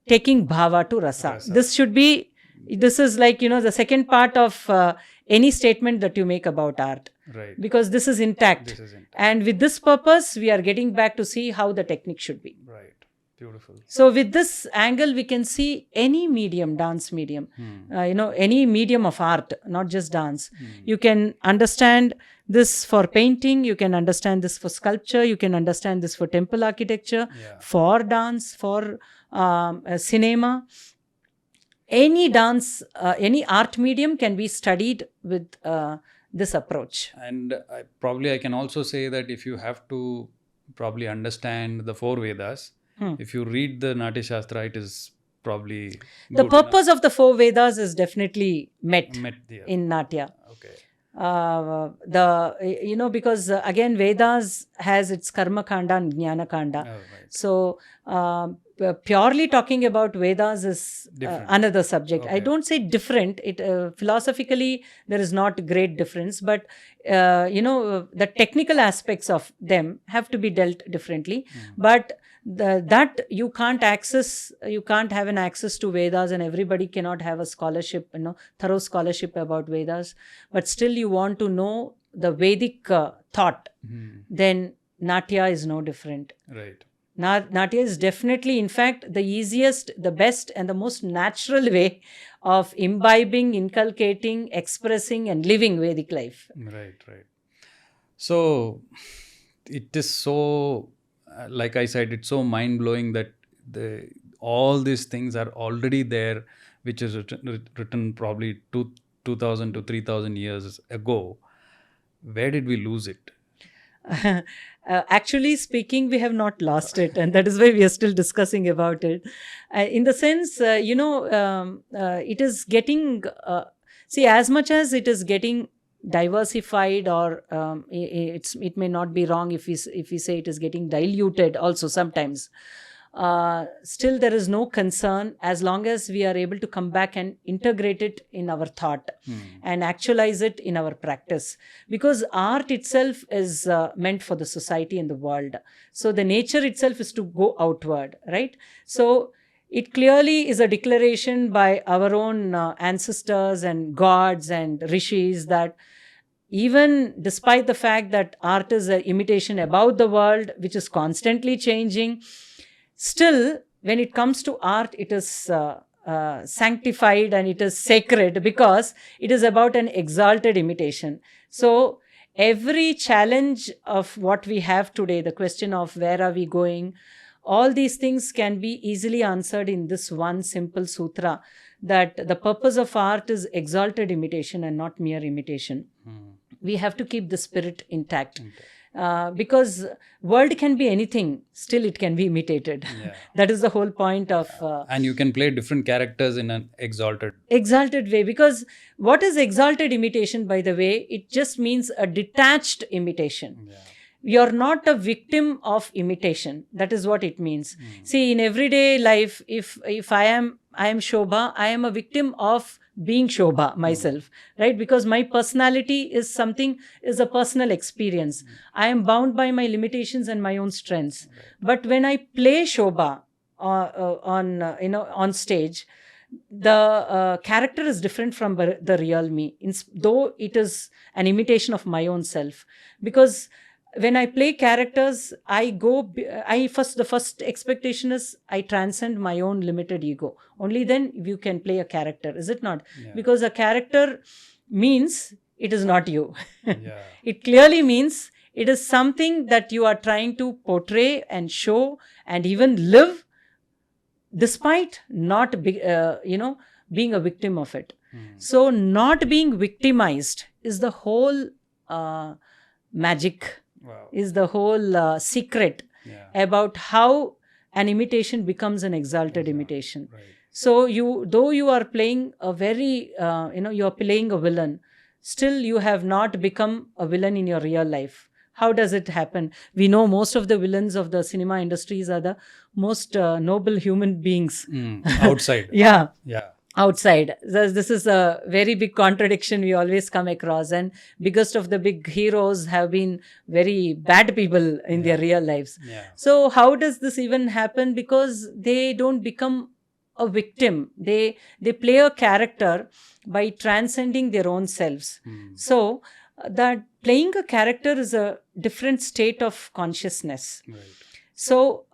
taking bhava to rasa. This is like, the second part of any statement that you make about art. Right. Because this is intact. And with this purpose, we are getting back to see how the technique should be. Right. Beautiful. So with this angle, we can see any medium, dance medium, any medium of art, not just dance. You can understand this for painting, you can understand this for sculpture, you can understand this for temple architecture, for dance, for cinema. Any dance, any art medium can be studied with this approach. And I can also say that if you have to probably understand the 4 Vedas. If you read the Natyashastra, it is probably The good purpose of the 4 Vedas is definitely met there. in Natya. Okay. Because again Vedas has its karma kanda and jnana kanda. Oh, right. So purely talking about Vedas is Different. another subject. I Okay. don't say different. It philosophically there is not great difference, but the technical aspects of them have to be dealt differently. But that you can't have an access to Vedas, and everybody cannot have a scholarship, thorough scholarship about Vedas. But still you want to know the Vedic thought, then Natya is no different. Right. Natya is definitely, in fact, the easiest, the best, and the most natural way of imbibing, inculcating, expressing, and living Vedic life. Right. So it is so, like I said, it's so mind-blowing that all these things are already there, which is written probably 2,000 to 3,000 years ago. Where did we lose it? Actually speaking, we have not lost it, and that is why we are still discussing about it. In the sense, it is getting, as much as it is getting diversified, or it may not be wrong if we say it is getting diluted also sometimes. Still there is no concern as long as we are able to come back and integrate it in our thought and actualize it in our practice, because art itself is meant for the society and the world. So the nature itself is to go outward, right? So it clearly is a declaration by our own ancestors and gods and rishis that even despite the fact that art is an imitation about the world, which is constantly changing, still, when it comes to art, it is sanctified and it is sacred because it is about an exalted imitation. So, every challenge of what we have today, the question of where are we going, all these things can be easily answered in this one simple sutra, that the purpose of art is exalted imitation and not mere imitation. We have to keep the spirit intact. Because world can be anything, still it can be imitated. That is the whole point of and you can play different characters in an exalted way, because what is exalted imitation, by the way? It just means a detached imitation. You're not a victim of imitation. That is what it means. See, in everyday life, if I am Shobha, I am a victim of being Shobha myself, right? Because my personality is a personal experience. I am bound by my limitations and my own strengths. But when I play Shobha on stage, the character is different from the real me, though it is an imitation of my own self. Because when I play characters, the first expectation is I transcend my own limited ego. Only then you can play a character, is it not? Because a character means it is not you. It clearly means it is something that you are trying to portray and show and even live, despite not being a victim of it. So not being victimized is the whole magic. Is the whole secret about how an imitation becomes an exalted imitation. So though you are playing a very, you are playing a villain, still you have not become a villain in your real life. How does it happen? We know most of the villains of the cinema industries are the most noble human beings. Outside. Yeah. Outside. This is a very big contradiction we always come across, and biggest of the big heroes have been very bad people in their real lives. So how does this even happen? Because they don't become a victim. They play a character by transcending their own selves. So that playing a character is a different state of consciousness. So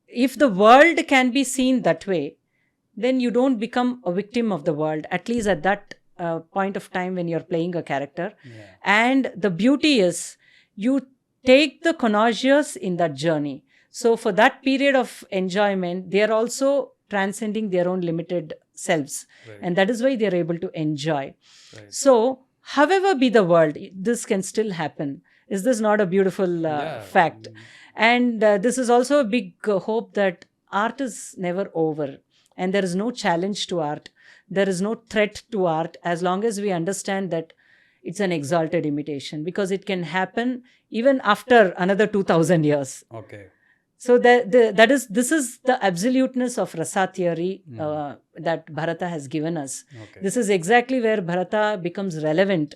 if the world can be seen that way, then you don't become a victim of the world, at least at that point of time when you're playing a character. And the beauty is you take the connoisseurs in that journey. So for that period of enjoyment, they are also transcending their own limited selves. And that is why they are able to enjoy. So however be the world, this can still happen. Is this not a beautiful fact? And this is also a big hope that art is never over, and there is no challenge to art. There is no threat to art as long as we understand that it's an exalted imitation, because it can happen even after another 2000 years. Okay. So this is the absoluteness of Rasa theory that Bharata has given us. Okay. This is exactly where Bharata becomes relevant.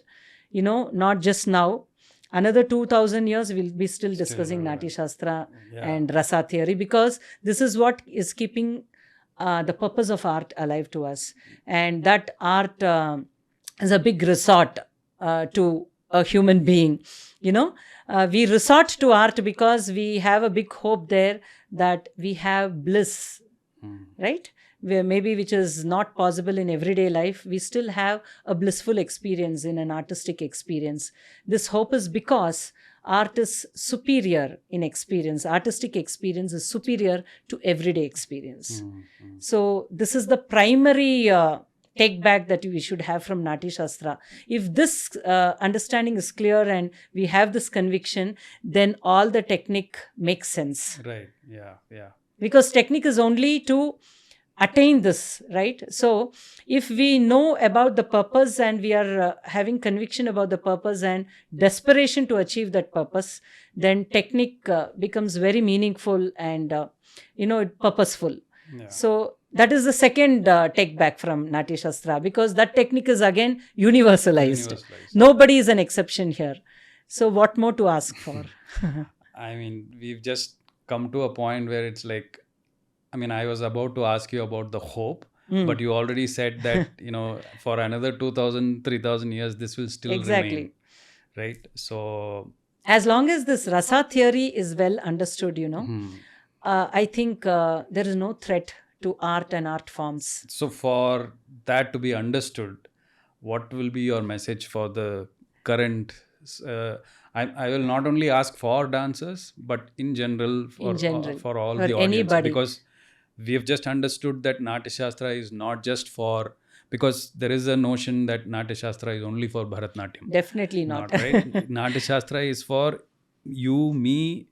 Not just now. Another 2000 years we'll be still discussing Natyashastra and Rasa theory, because this is what is keeping the purpose of art alive to us. And that art is a big resort to a human being. We resort to art because we have a big hope there that we have bliss, right? Maybe which is not possible in everyday life. We still have a blissful experience in an artistic experience. This hope is because art is superior in experience. Artistic experience is superior to everyday experience. So this is the primary take back that we should have from Natyashastra. If this understanding is clear and we have this conviction, then all the technique makes sense. Right. Yeah. Because technique is only to attain this, right? So if we know about the purpose and we are having conviction about the purpose and desperation to achieve that purpose, then technique becomes very meaningful and purposeful. Yeah. So that is the second take back from Natyashastra, because that technique is again universalized. Nobody is an exception here. So what more to ask for? I mean, we've just come to a point where it's like, I was about to ask you about the hope, but you already said that, for another 2000, 3000 years, this will still remain. Right? So as long as this Rasa theory is well understood, I think there is no threat to art and art forms. So for that to be understood, what will be your message for the current I will not only ask for dancers, but in general for all the audience. Anybody. Because we have just understood that Natyashastra is not just for, because there is a notion that Natyashastra is only for Bharatanatyam. Definitely not. Right? Natyashastra is for you, me,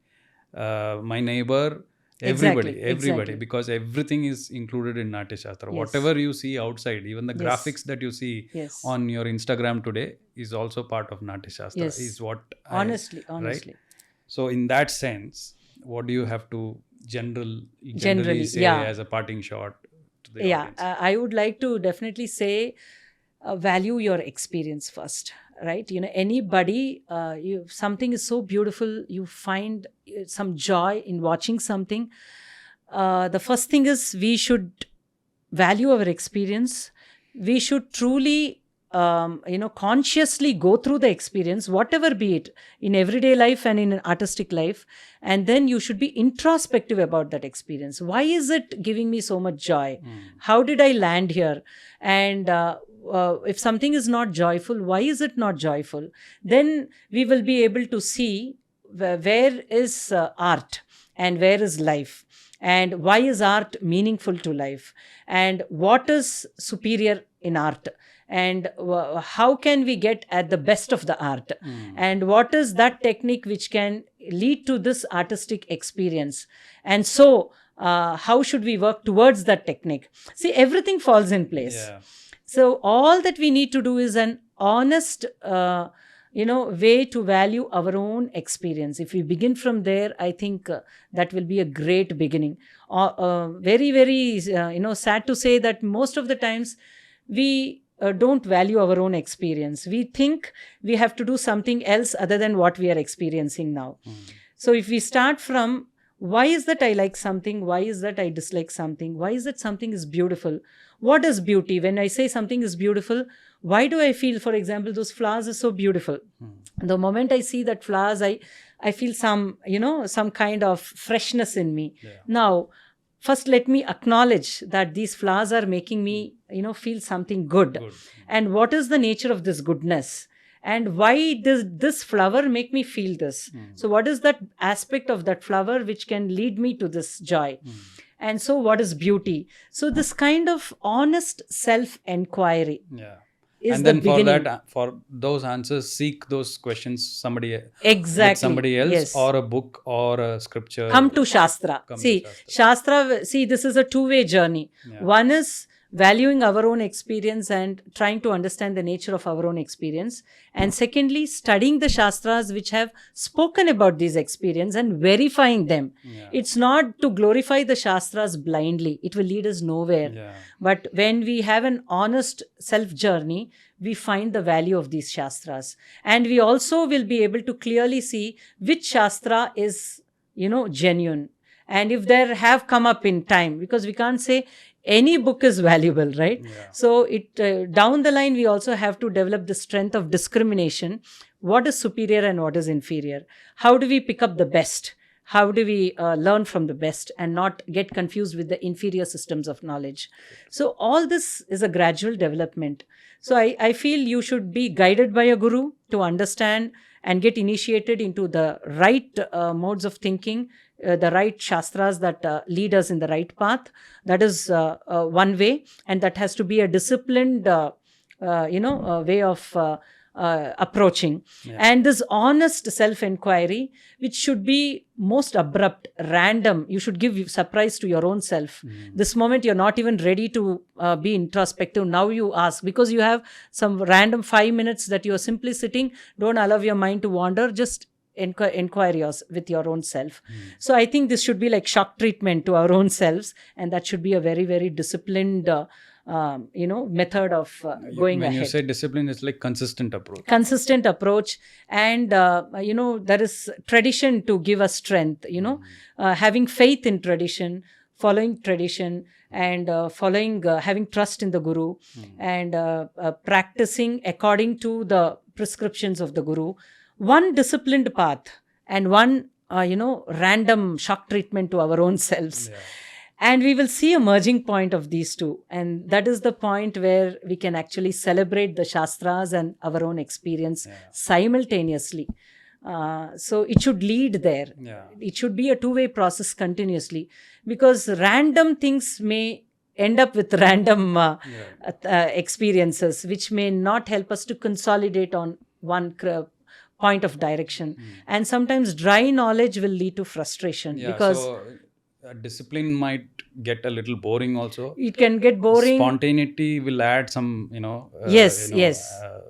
my neighbor, everybody, Exactly. because everything is included in Natyashastra. Yes. Whatever you see outside, even the graphics that you see on your Instagram today is also part of Natyashastra. Yes. Is what honestly. Right? So in that sense, what do you have to generally say as a parting shot to the audience? I would like to definitely say value your experience first, right? Anybody, something is so beautiful, you find some joy in watching something. The first thing is we should value our experience. We should truly consciously go through the experience, whatever be it, in everyday life and in an artistic life. And then you should be introspective about that experience. Why is it giving me so much joy? How did I land here? And if something is not joyful, why is it not joyful? Then we will be able to see where is art and where is life, and why is art meaningful to life, and what is superior in art, and how can we get at the best of the art, and what is that technique which can lead to this artistic experience, and so how should we work towards that technique. See, everything falls in place. So all that we need to do is an honest way to value our own experience. If we begin from there, I think that will be a great beginning. Very, very sad to say that most of the times we don't value our own experience. We think we have to do something else other than what we are experiencing now. So if we start from, why is that I like something? Why is that I dislike something? Why is that something is beautiful? What is beauty? When I say something is beautiful, why do I feel, for example, those flowers are so beautiful? The moment I see that flowers, I feel some kind of freshness in me. Now, first let me acknowledge that these flowers are making me, feel something good. And what is the nature of this goodness? And why does this flower make me feel this? So what is that aspect of that flower which can lead me to this joy? And so what is beauty? So this kind of honest self-enquiry. is and the then beginning. for those answers, seek those questions somebody Exactly. with somebody else, Yes. or a book or a scripture. Come to Shastra. Come to See, Shastra. see, this is a two-way journey. Yeah. One is valuing our own experience and trying to understand the nature of our own experience. And secondly, studying the Shastras which have spoken about these experience and verifying them. Yeah. It's not to glorify the Shastras blindly. It will lead us nowhere. Yeah. But when we have an honest self-journey, we find the value of these Shastras. And we also will be able to clearly see which Shastra is, genuine. And if there have come up in time, because we can't say any book is valuable, right? Yeah. So down the line, we also have to develop the strength of discrimination. What is superior and what is inferior? How do we pick up the best? How do we learn from the best and not get confused with the inferior systems of knowledge? So all this is a gradual development. So I feel you should be guided by a guru to understand and get initiated into the right modes of thinking, the right shastras that lead us in the right path. That is one way, and that has to be a disciplined way of approaching. Yeah. And this honest self-inquiry, which should be most abrupt, random. You should give surprise to your own self. This moment you're not even ready to be introspective. Now you ask, because you have some random 5 minutes that you're simply sitting. Don't allow your mind to wander. Just inquire with your own self. So I think this should be like shock treatment to our own selves, and that should be a very, very disciplined method of going when ahead. you say discipline, it's like consistent approach, and there is tradition to give us strength, having faith in tradition, following tradition, and having trust in the guru, and practicing according to the prescriptions of the guru. One disciplined path and one random shock treatment to our own selves. Yeah. And we will see a merging point of these two. And that is the point where we can actually celebrate the Shastras and our own experience simultaneously. So it should lead there. Yeah. It should be a two-way process continuously, because random things may end up with random experiences, which may not help us to consolidate on one point of direction. And sometimes dry knowledge will lead to frustration, because so discipline might get a little boring also. It can get boring. Spontaneity will add some,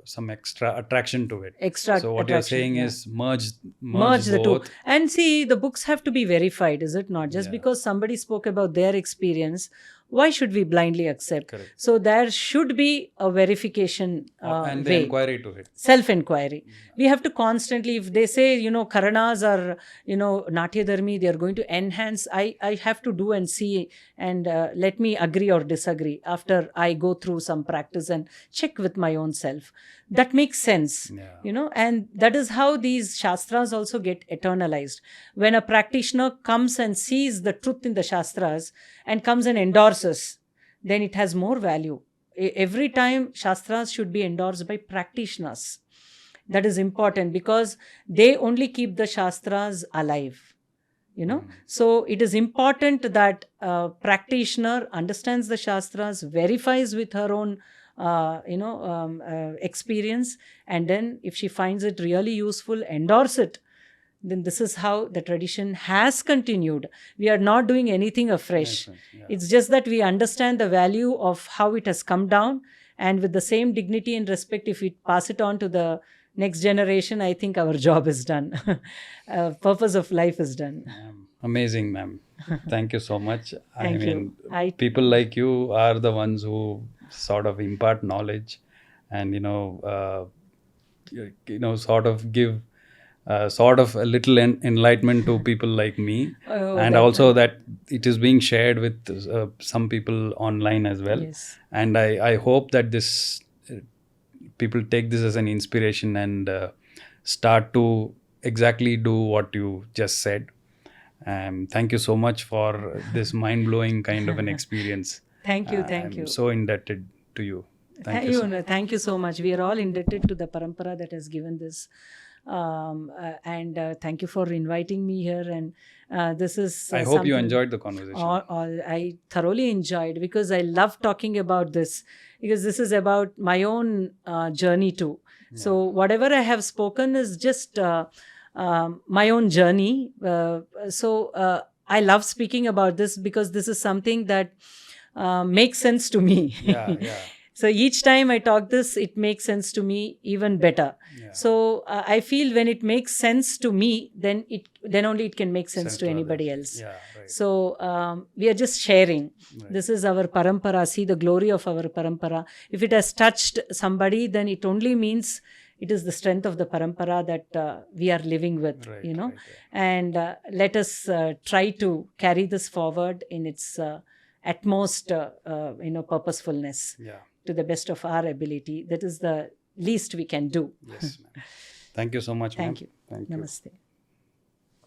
some extra attraction to it. So what you're saying is merge the both. two. And see, the books have to be verified, is it not? Just because somebody spoke about their experience, why should we blindly accept? Correct. So there should be a verification and the way. inquiry to it. Self-inquiry. We have to constantly, if they say, Karanas are, Natya Dharmi, they are going to enhance, I have to do and see and let me agree or disagree after I go through some practice and check with my own self. That makes sense, and that is how these Shastras also get eternalized. When a practitioner comes and sees the truth in the Shastras and comes and endorses, then it has more value. Every time Shastras should be endorsed by practitioners. That is important, because they only keep the Shastras alive. So it is important that a practitioner understands the Shastras, verifies with her own experience, and then if she finds it really useful, endorse it. Then this is how the tradition has continued. We are not doing anything afresh. It's just that we understand the value of how it has come down, and with the same dignity and respect, if we pass it on to the next generation, I think our job is done. Purpose of life is done. Amazing, ma'am. Thank you so much. Thank you. People like you are the ones who sort of impart knowledge and, sort of give sort of a little enlightenment to people like me. And also that it is being shared with some people online as well. Yes. And I hope that this people take this as an inspiration and start to exactly do what you just said. Thank you so much for this mind-blowing kind of an experience. Thank you. I'm so indebted to you. Thank you. Thank you so much. We are all indebted to the parampara that has given this And thank you for inviting me here. And this is I hope you something- enjoyed the conversation. I thoroughly enjoyed, because I love talking about this, because this is about my own journey too. So whatever I have spoken is just my own journey. So I love speaking about this, because this is something that makes sense to me. Yeah. So each time I talk this, it makes sense to me even better. Yeah. So I feel when it makes sense to me, then only it can make sense to anybody others. else. Yeah, right. So we are just sharing. Right. This is our parampara. See the glory of our parampara. If it has touched somebody, then it only means it is the strength of the parampara that we are living with, Right, you know. right. And let us try to carry this forward in its utmost, purposefulness, to the best of our ability. That is the least we can do. Yes, ma'am. Thank you so much, ma'am. Thank you. Thank you. Namaste.